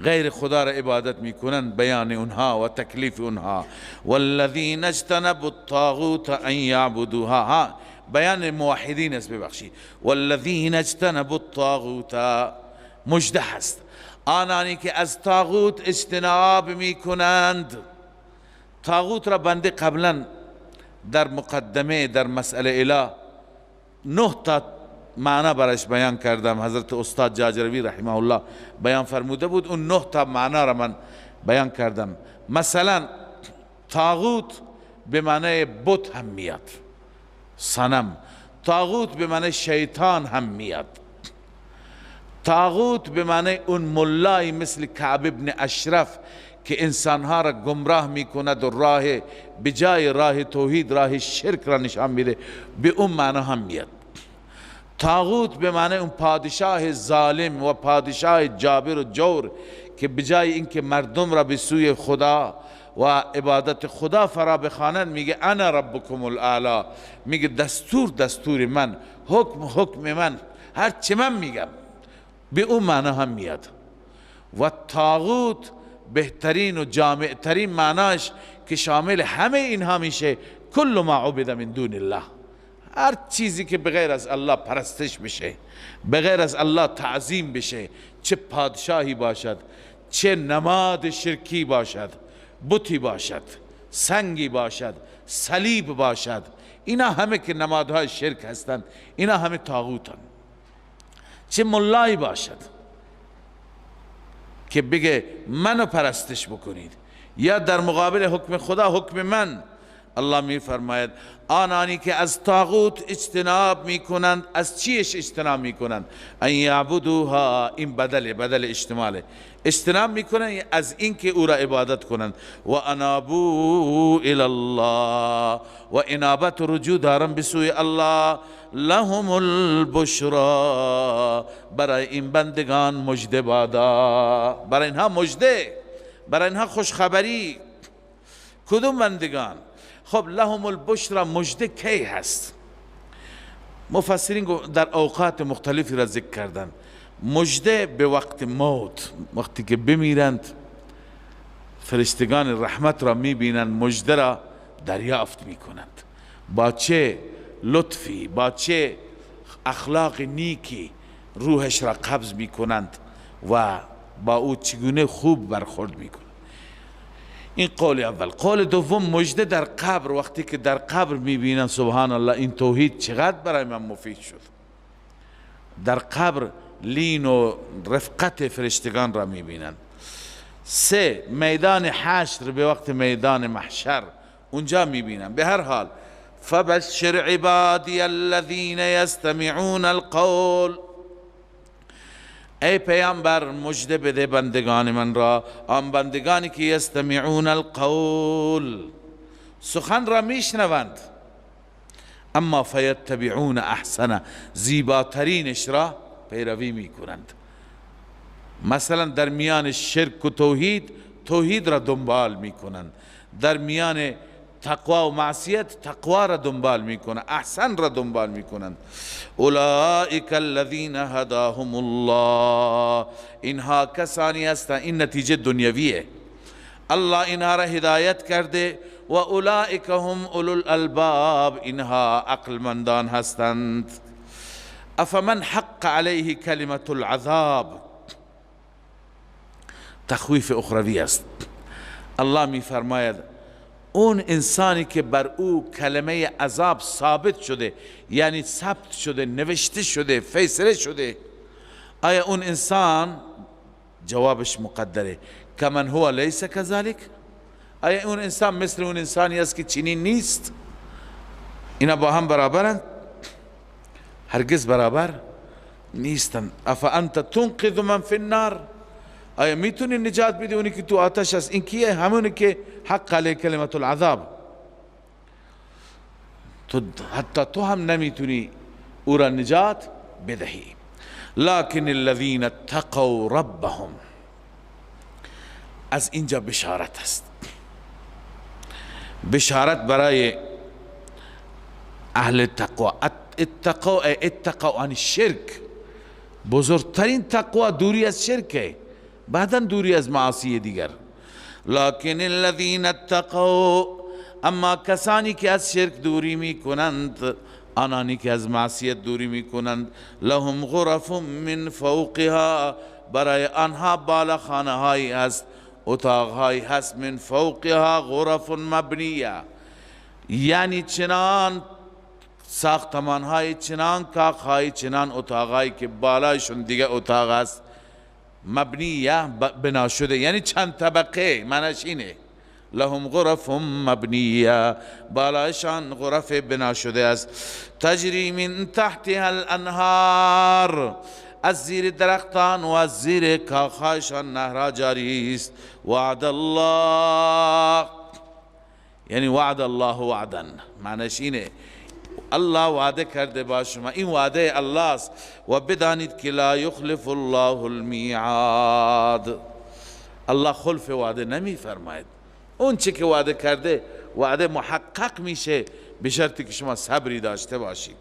غیر خدا را عبادت میکنند بیان اونها و تکلیف اونها. والذین اجتنبوا الطاغوت ان یعبدوها، بیان موحدین است، ببخشید. والذین اجتنبوا الطاغوت، مجده هست آنانی که از طاغوت اجتناب میکنند. طاغوت را بنده قبلا در مقدمه در مسئله اله 9 تا معنا برش بیان کردم. حضرت استاد جاجروی رحمه الله بیان فرموده بود، اون 9 تا معنا را من بیان کردم. مثلا طاغوت به معنی بت هم میاد، صنم. طاغوت به معنی شیطان هم میاد. طاغوت به معنی اون ملای مثل کعب ابن اشرف که انسانها را گمراه میکند و راه بجای راه توحید راه شرک را نشان میده، به اون معنی هم میاد. طاغوت به معنی اون پادشاه ظالم و پادشاه جابر و جور که بجای اینکه مردم را به سوی خدا و عبادت خدا فرا بخوانند میگه انا ربکم الاعلی، میگه دستور من، حکم من، هر چه من میگم. به اون معنی هم میاد. و طاغوت بهترین و جامعترین معناش که شامل همه اینها میشه کل ما عبد من دون الله، هر چیزی که بغیر از الله پرستش بشه، بغیر از الله تعظیم بشه، چه پادشاهی باشد، چه نماد شرکی باشد، بتی باشد، سنگی باشد، صلیب باشد، اینا همه که نمادهای شرک هستند، اینا همه طاغوتن. چه ملایی باشد که بگه منو پرستش بکنید، یا در مقابل حکم خدا حکم من. الله می فرماید آنانی که از طاغوت اجتناب می کنند، از چیش اجتناب می کنند؟ ان یعبدوها، این بدل اجتماله، اجتناب می کنند از این که او را عبادت کنند. و انابو الی الله، و انابت رجوع دارن به سوی الله. لهم البشرا، برای این بندگان مژده بادا، برای اینها مژده، برای اینها خوشخبری. کدوم بندگان؟ خب لهم البشرا مژده کی هست؟ مفسرین در اوقات مختلفی را ذکر کردن. مژده به وقت موت، وقتی که بمیرند فرشتگان رحمت را میبینند، مژده را دریافت میکنند. با چه لطفی، با چه اخلاق نیکی روحش را قبض میکنند و با او چگونه خوب برخورد میکنند. این قول اول. قول دوم مژده در قبر، وقتی که در قبر میبینن سبحان الله این توحید چقدر برای من مفید شد. در قبر لین و رفقت فرشتگان را میبینن. 3 میدان حشر، به وقت میدان محشر اونجا میبینن. به هر حال فبشر عبادی الذین یستمعون القول، ای پیامبر مژده بده بندگان من را، آن بندگانی که یستمعون القول، سخن را میشنوند، اما فیتبعون احسنه، زیباترینش را پیروی میکنند. مثلا در میان شرک و توحید را دنبال میکنند، در میان تقوا و معصیت تقوا را دنبال میکنند، احسن را دنبال میکنند. اولئک الذین هداهم الله، اینها کسانی هستند، این نتیجه دنیویه، الله اینها را هدایت کرده. و اولئک هم اولو الالباب، اینها عقلمندان هستند. افمن حق علیه کلمت العذاب، تخویف اخروی است. الله می فرماید اون انسانی که بر او کلمه عذاب ثابت شده، یعنی ثبت شده، نوشته شده، فیصله شده، آیا اون انسان، جوابش مقدره، کمن هو لیس کذالک، آیا اون انسان مثل اون انسانی است که چنین نیست؟ اینا با هم برابرند؟ هرگز برابر نیستن. افا انت تنقذ من فی النار، آیا میتونی نجات بدی اونی که تو آتش است؟ این کیه؟ همونی که حق علیه کلمت العذاب. تو حتی تو هم نمیتونی او را نجات بدهی. لكن الذين اتقوا ربهم، از اینجا بشارت است، بشارت برای اهل تقوا. اتقوا عن الشرک، بزرگترین تقوا دوری از شرکه، بعدا دوری از معاصی دیگر. لكن الذين اتقوا، اما کسانی که از شرک دوری می کنند، آنانی که از معصیت دوری می کنند، لهم غرف من فوقها، برای آنها بالاخانه هایی است، اتاقهایی هست من فوقها غرف مبنیه، یعنی چنان ساختمانهای، چنان کاخهای، چنان اتاقهایی که بالایشون دیگه اتاق است، مبنیه بنا شده، یعنی چند طبقه، معنیش اینه. لهم غرف مبنیه، بالایشان غرف بنا شده است. تجری من تحتها الانهار، از زیر درختان و از زیر کاخهایشان نهرها جاری است. وعد الله، یعنی وعد الله وعدا، معنیش اینه الله وعده کرده با شما، این وعده الله است. و بدانید که لا یخلف الله المیعاد، الله خلف وعده نمی فرماید. اون چه که وعده کرده وعده محقق میشه، به شرطی که شما صبری داشته باشید.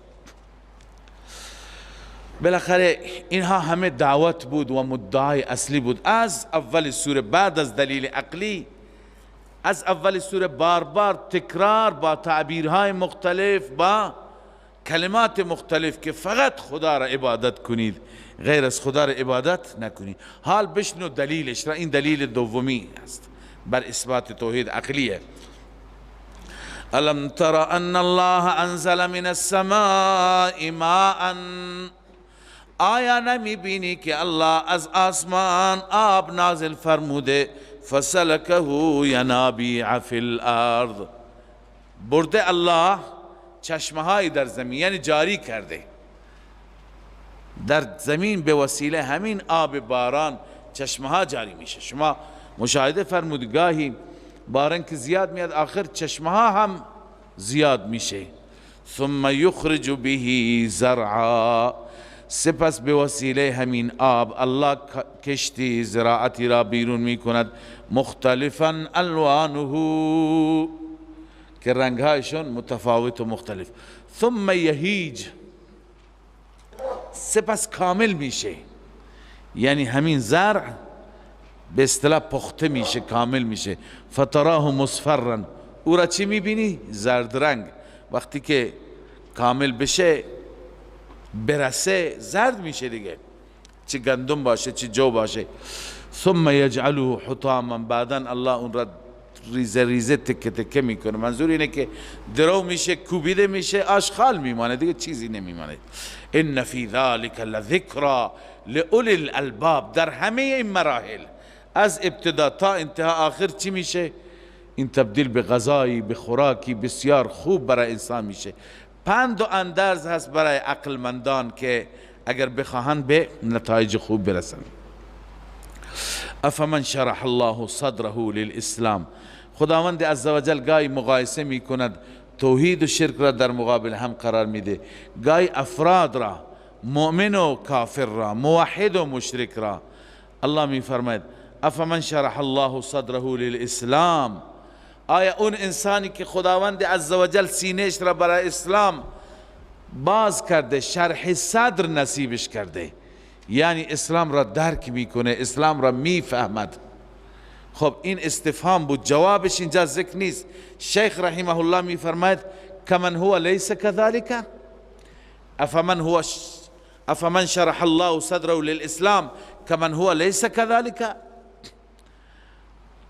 بالاخره اینها همه دعوت بود و مدعای اصلی بود از اول سوره. بعد از دلیل عقلی، از اول سوره بار بار تکرار با تعبیرهای مختلف، با کلمات مختلف که فقط خدا را عبادت کنید، غیر از خدا را عبادت نکنید. حال بشنو دلیلش را، این دلیل دومی است بر اثبات توحید عقلیه. الم تر ان الله انزل من السماء ماء، آیا نمی بینی که الله از آسمان آب نازل فرموده، فسلکه ینابیع فی الارض، برده الله چشمهایی در زمین، یعنی جاری کرده در زمین به وسیله همین آب باران چشمها جاری میشه. شما مشاهده فرمود گاهی باران که زیاد میاد آخر چشمها هم زیاد میشه. ثم یخرج به زرعا، سپس به وسیله همین آب الله کشتی زراعتی را بیرون می کند، مختلفا الوانه، که رنگهایشون متفاوت و مختلف. ثم یهیج، سپس کامل میشه، یعنی همین زرع به اصطلاح پخته میشه، کامل میشه. فتراه مصفرا، او را چی میبینی؟ زرد رنگ. وقتی که کامل بشه، برسه، زرد میشه دیگه، چه گندم باشه چه جو باشه. ثم یجعله حطاما، بعدا الله اون را ریزه ریزه تکه تکه میکنه. منظور اینه که درو میشه، کوبیده میشه، آشغال میمانه دیگه، چیزی نمیمانه. ان فی ذلک لذکری لاولی الالباب، در همه این مراحل از ابتدا تا انتها آخر چی میشه؟ این تبدیل به غذایی، به خوراکی بسیار خوب برای انسان میشه. پند و اندرز هست برای عقلمندان که اگر بخواهند به نتایج خوب برسند. افمن شرح الله صدره للاسلام، خداوند عزوجل گاهی مقایسه می کند توحید و شرک را در مقابل هم قرار میده، گاهی افراد را، مؤمن و کافر را، موحد و مشرک را. الله می فرماید افمن شرح الله صدره للاسلام، آیا اون انسانی که خداوند عزوجل سینهش را برای اسلام باز کرده، شرح صدر نصیبش کرده، یعنی اسلام را درک میکنه، اسلام را میفهمد. خب این استفهام بود، جوابش اینجا ذکر نیست. شیخ رحمه الله میفرماید کمن هو لیس کذالک، افمن شرح الله صدره للاسلام کمن هو لیس کذالک.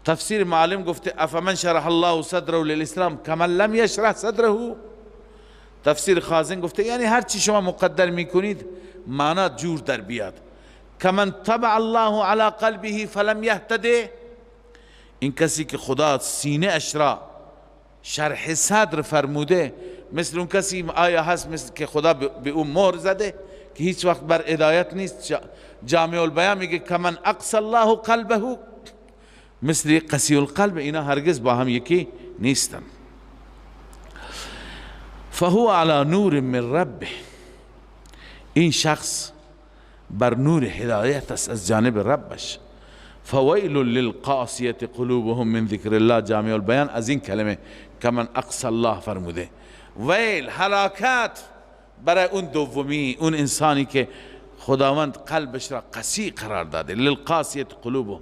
تفسیر معلم گفته افمن شرح الله صدره للاسلام کمن لم یشرح صدره. تفسیر خازن گفته یعنی هر چی شما مقدر میکنید معنا جور در بیاد. کمن طبع الله علی قلبه فلم یهتدی، این کسی که خدا سینه اش را شرح صدر فرموده، مثل اون کسی آیا هست مثل که خدا به اون مهر زده که هیچ وقت بر هدایت نیست. جامع البیان میگه کمن اقصى الله قلبه، مثل قسی القلب، اینا هرگز با هم یکی نیستن. فهو على نور من ربه، این شخص بر نور هدایت است از جانب ربش. فویل للقاسیة قلوبهم من ذکر الله، جامع البیان از این کلمه کمن اقصى الله فرموده. ویل، هلاکت برای اون دومی، اون انسانی که خداوند قلبش را قسی قرار داده. للقاسیة قلوبهم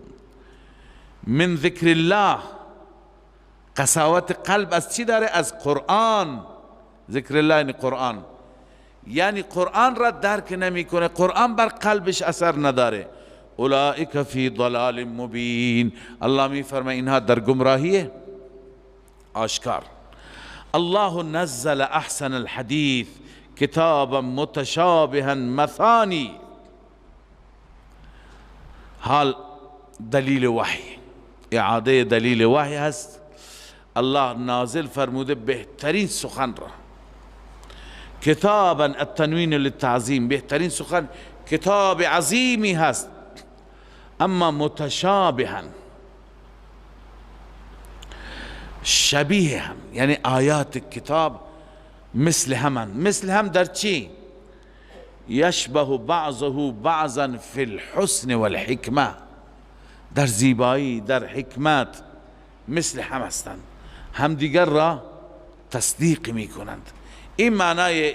من ذکر الله، قساوت قلب از چی داره؟ از قرآن. ذکر الله یعنی قرآن، یعنی قرآن را درک نمی کنه، قرآن بر قلبش اثر نداره. اولئک فی ضلال مبین. الله می فرماید اینها در گمراهی آشکار. الله نزل احسن الحدیث کتابا متشابها مثانی. حال دلیل وحی، اعاده دلیل وحی هست. الله نازل فرموده بهترین سخن را، کتابا التنوین للتعظیم، بهترین سخن کتاب عظیمی هست، اما متشابها، شبیه هم، یعنی آیات کتاب مثل هم در چی؟ یشبه بعضه بعضا فی الحسن والحکمه، در زیبایی، در حکمت مثل هم هستند، همدیگر را تصدیق می کنند. این معنای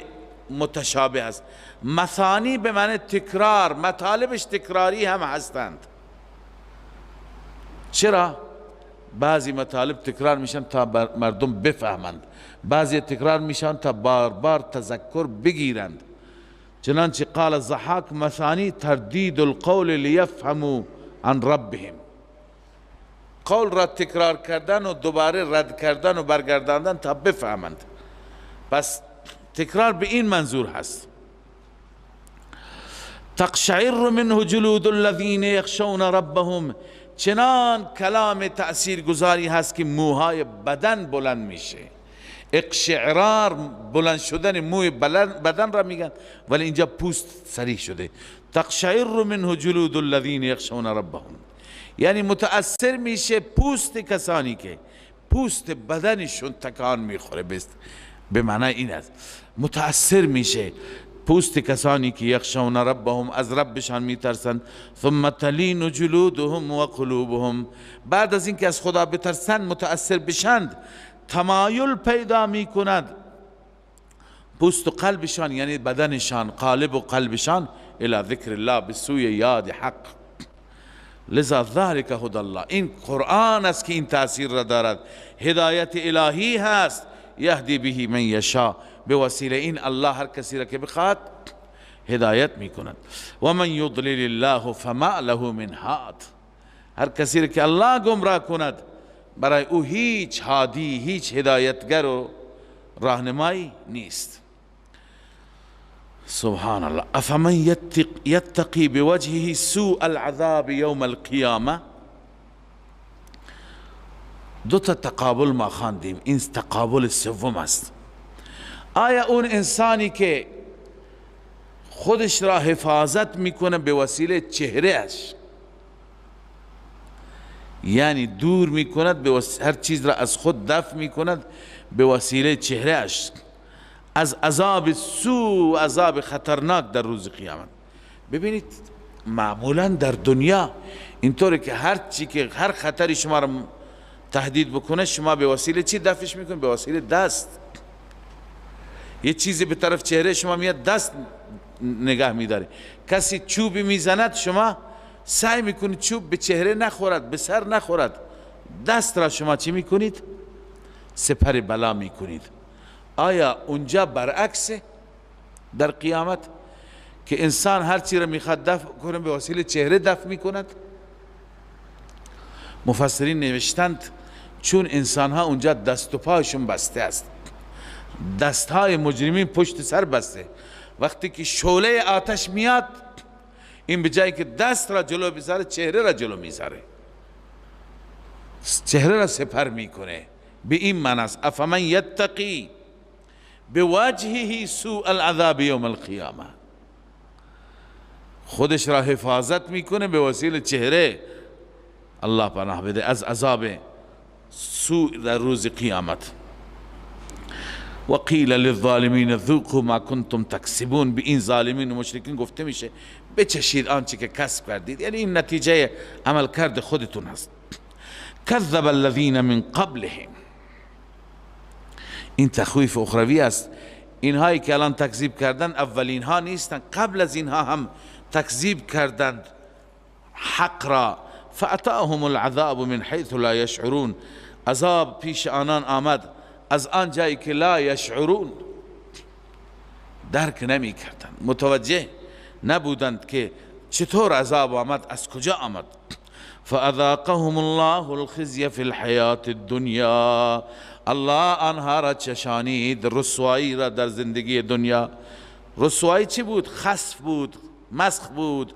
متشابه است. مثانی به معنی تکرار، مطالبش تکراری هم هستند. چرا؟ بعضی مطالب تکرار میشن تا مردم بفهمند، بعضی تکرار میشن تا بار بار تذکر بگیرند. چنانچه قال الضحاک مثانی تردید القول لیفهموا عن ربهم، قول را تکرار کردن و دوباره رد کردن و برگرداندن تا بفهمند. پس تکرار به این منظور هست. تقشعر منه جلود الذین یخشون ربهم، چنان کلام تأثیر گذاری هست که موهای بدن بلند میشه. اقشعرار بلند شدن موی بدن را میگن، ولی اینجا پوست صریح شده. تقشعر منه جلود الذین یخشون ربهم، یعنی متأثر میشه پوست کسانی که پوست بدنشون تکان میخوره، به معنی این است. متأثر میشه پوست کسانی که یخشون ربهم، از ربشان میترسند. ثم تلین جلودهم و قلوبهم، بعد از اینکه از خدا بترسند متأثر بشند، تمایل پیدا میکند پوست و قلبشان، یعنی بدنشان، قالب و قلبشان، الى ذکر الله، به سوی یاد حق. لذا ذلك هدی الله، این قرآن است که این تأثیر را دارد، هدایت الهی هست. یهدی به من یشاء، به وسیله این الله هر کسی را که بخواد هدایت میکند. و من یضلل الله فما له من هاد، هر کسی را که الله گمراه کند برای او هیچ هادی، هیچ هدایتگر و راهنمایی نیست. سبحان الله. افمن یتقی بوجهه سوء العذاب یوم القیامه. دو تا تقابل ما خواندیم، این تقابل سوم است. آیا اون انسانی که خودش را حفاظت میکنه به وسیله چهره اش، یعنی دور میکند هر چیز را از خود دفع میکند به وسیله چهره اش از عذاب سوء، عذاب خطرناک در روز قیامت. ببینید معمولا در دنیا اینطوره که هر خطری شما را تهدید بکنه، شما به وسیله چی دفعش میکنید؟ به وسیله دست. یه چیزی به طرف چهره شما میاد، دست نگاه میداری. کسی چوبی میزند، شما سعی میکنید چوب به چهره نخورد، به سر نخورد، دست را شما چی میکنید؟ سپر بلا میکنید. آیا اونجا برعکس در قیامت که انسان هر چی را میخواد دفع کنه به وسیله چهره دفع میکند؟ مفسرین نوشتند چون انسان ها اونجا دست و پایشون بسته است، دست های مجرمین پشت سر بسته، وقتی که شعله آتش میاد این به جایی که دست را جلو بذاره چهره را جلو میذاره، چهره را سپر میکنه. به این معنی است افمن یتقی بوجهه سوء العذاب یوم القیامه، خودش را حفاظت میکنه به وسیله چهره، الله پناه بده از عذاب سوء در روز قیامت. و قیل للظالمین ذوقوا ما کنتم تکسبون، به این ظالمین و مشرکین گفته میشه بچشید آنچه که کسب کردید، یعنی این نتیجه عمل کرد خودتون هست. کذب الذین من قبلهم، این تخویف اخروی است. اینهایی که الان تکذیب کردن اولین ها نیستن، قبل از اینها هم تکذیب کردند حق را. فاتاهم العذاب من حیث لا یشعرون، عذاب پیش آنان آمد از آن جایی که لا یشعرون، درک نمی کردند، متوجه نبودند که چطور عذاب آمد، از کجا آمد؟ فاذاقهم الله الخزي في الحیاة الدنیا، الله آنها را چشانید رسوایی را در زندگی دنیا. رسوایی چی بود؟ خسف بود، مسخ بود،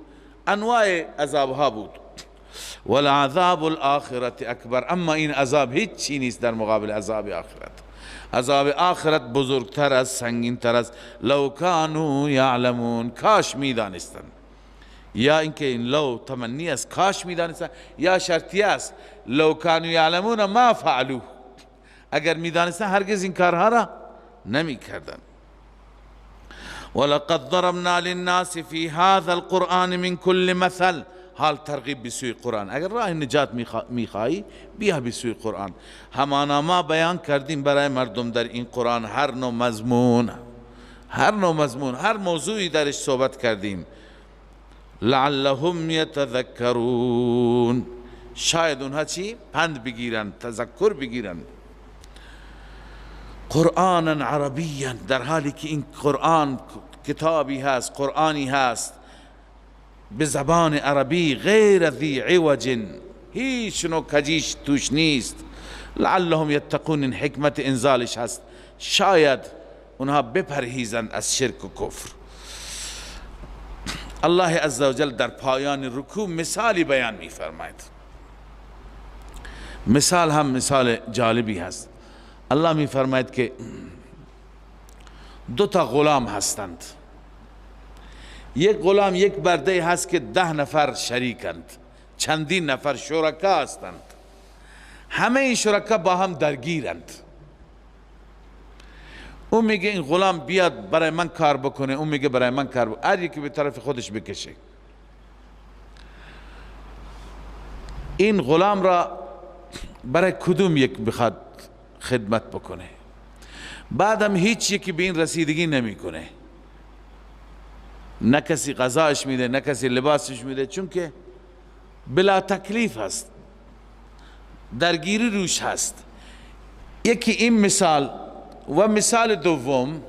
انواع عذابها بود. ولعذاب الآخرة اکبر، اما این عذاب هیچ چی نیست در مقابل عذاب آخرت. عذاب آخرت بزرگتر است، سنگینتر است. لو کانوا یعلمون، کاش میدانستند. یا اینکه این لو تمنی است، کاش میدانستند، یا شرطی است لو کانوا یعلمون ما فعلوه، اگر میدانستند هرگز این کارها را نمیکردند. ولقد ضربنا للناس في هذا القرآن من كل مثل، حال ترغیب بسوی قرآن. اگر راه نجات میخواهی بیا بسوی قرآن. همانا ما بیان کردیم برای مردم در این قرآن هر نوع مضمون، هر موضوعی درش صحبت کردیم. لعلهم یتذکرون، شاید اونها چی؟ پند بگیرند، تذکر بگیرند. قرآنا عربیا، در حالی که این قرآن کتابی هست، قرآنی هست به زبان عربی، غیر ذی عوج، هیچ نوع کجیش توش نیست. لعلهم یتقون، این حکمت انزالش هست شاید اونها بپرهیزند از شرک و کفر. الله عزوجل در پایان رکوع مثالی بیان می‌فرماید. مثال هم مثال جالبی هست. الله می‌فرماید که دو تا غلام هستند. یک غلام یک برده هست که 10 نفر شریکند، چندین نفر شرکا هستند، همه این شرکا با هم درگیرند. اون میگه این غلام بیاد برای من کار بکنه، اون میگه برای من کار بکنه، هر یکی به طرف خودش بکشه. این غلام را برای کدوم یک بخواد خدمت بکنه؟ بعدم هیچ یکی به این رسیدگی نمیکنه، نه کسی غذاش میده، نه کسی لباسش میده، چون که بلا تکلیف هست، درگیری روش هست. یکی این مثال. و مثال دوم،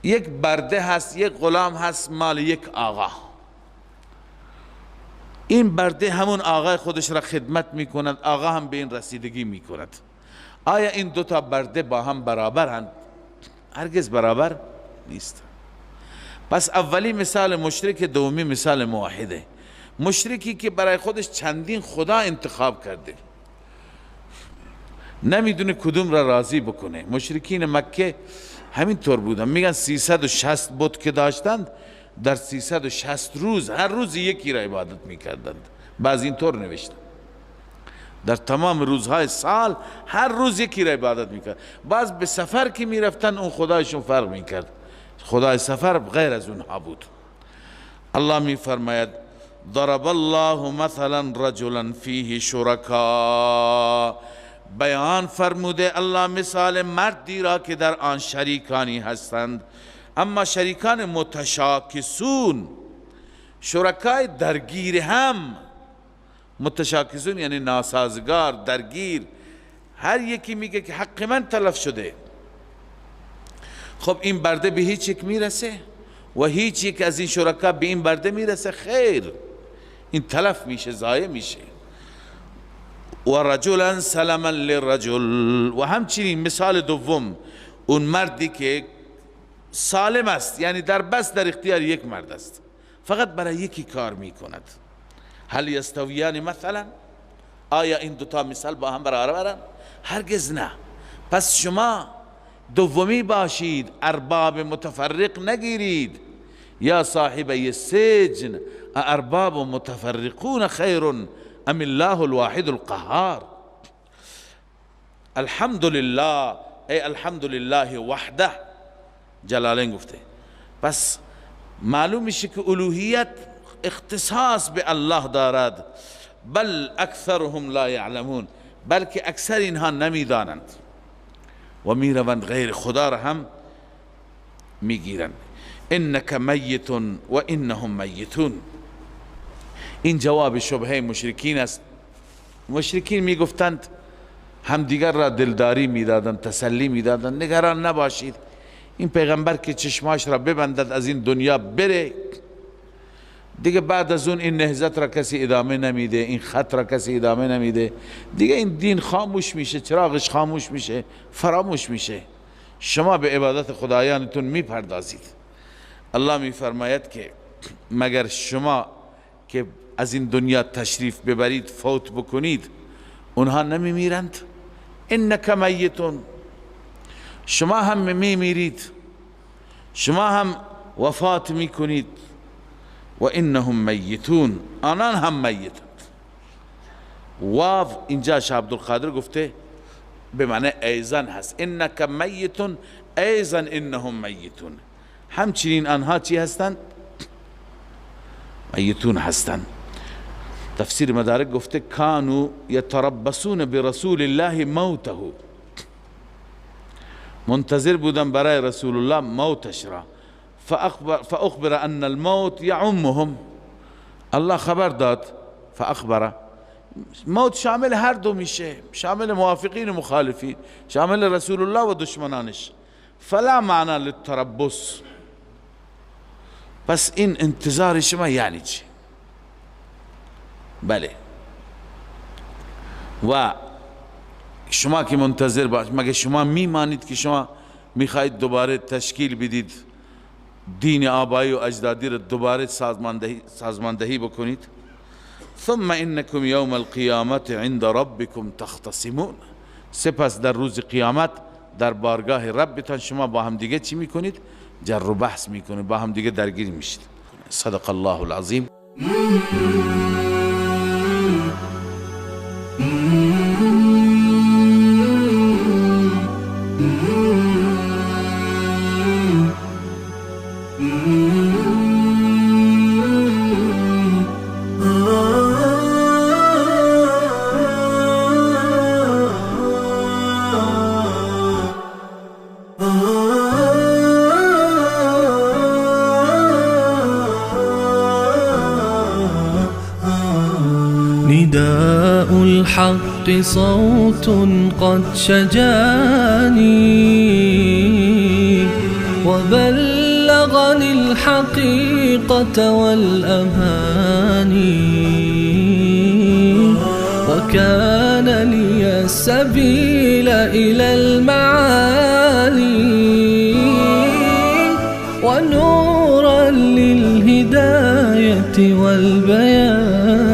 یک برده هست، یک غلام هست مال یک آقا. این برده همون آقای خودش را خدمت میکند، آقا هم به این رسیدگی میکند. آیا این دو تا برده با هم برابرند؟ هرگز برابر نیست. پس اولی مثال مشرک، دومی مثال موحده. مشرکی که برای خودش چندین خدا انتخاب کرده، نمیدونه کدوم را راضی بکنه. مشرکین مکه همین طور بودن. میگن 360 بت که داشتند، در 360 روز هر روز یکی را عبادت میکردند. بعض این طور نوشتند در تمام روزهای سال هر روز یکی را عبادت میکرد. بعض به سفر که میرفتن اون خدایشون فرق میکرد، خدای سفر غیر از اونها بود. الله میفرماید ضرب الله مثلا رجلا فیه شرکا، بیان فرموده الله مثال مردی را که در آن شریکانی هستند، اما شریکان متشاکسون، شرکای درگیر هم. متشاکسون یعنی ناسازگار، درگیر، هر یکی میگه که حق من تلف شده. خب این برده به هیچ یک میرسه و هیچ یک از این شرکا به این برده میرسه؟ خیر، این تلف میشه، ضایع میشه. و رجلا سلما للرجل، و همچنین مثال دوم، اون مردی که سالم است، یعنی در بس در اختیار یک مرد است، فقط برای یکی کار میکند. هل یستویان مثلا؟ آیا این دوتا مثال با هم برابرند؟ هرگز نه. پس شما دومی باشید، ارباب متفرق نگیرید. یا صاحبی السجن ارباب متفرقون خیر ام الله الواحد القهار. الحمدلله، ای الحمدلله وحده، جلالین گفته. پس معلوم میشه که الوهیت اختصاص به الله دارد. بل اکثرهم لا یعلمون، بلکه اکثر اینها نمیدانند و میروند غیر خدا را هم میگیرند. انک میت و انهم میتون. این جواب شبهه مشرکین است. مشرکین میگفتند، همدیگر را دلداری میدادند، تسلی میدادند، نگران نباشید، این پیغمبر که چشماش را ببندد از این دنیا بره، دیگه بعد از اون این نهضت را کسی ادامه نمیده، این خط را کسی ادامه نمیده، دیگه این دین خاموش میشه، چراغش خاموش میشه، فراموش میشه. شما به عبادت خدایانتون میپردازید. الله میفرماید که مگر شما که از این دنیا تشریف ببرید، فوت بکنید، اونها نمیمیرند؟ انک میتون، شما هم میمیرید، شما هم وفات میکنید. و انهم میتون، آنان هم میتون. واو اینجا شاه عبدالقادر گفته به معنی ایضا هست، انک میتون ایضا انهم میتون، همچنین آنها چی هستند؟ میتون هستند. تفسیر مدارک گفته کانوا یتربصون برسول الله موته، منتظر بودن برای رسول الله موتش را. فاخبر ان الموت یعمهم، الله خبر داد، فاخبر موت شامل هر دو میشه، شامل موافقین و مخالفین، شامل رسول الله و دشمنانش. فلا معنی للتربص، پس این انتظار شما یعنی چی؟ بله، و شما که منتظر باش، مگه شما میمانید که شما میخواید دوباره تشکیل بدید دین آبایی و اجدادی را دوباره سازماندهی بکنید؟ ثم انکم یوم القیامت عند ربکم تختصمون، سپس در روز قیامت در بارگاه ربتان شما با هم دیگه چی میکنید؟ جر و بحث میکنید، با هم دیگه درگیر میشید. صدق الله العظیم. نداء الحق صوت قد شجاني وبلغني الحقيقة والأماني، وكان لي السبيل إلى المعالي، ونورا للهداية والبيان.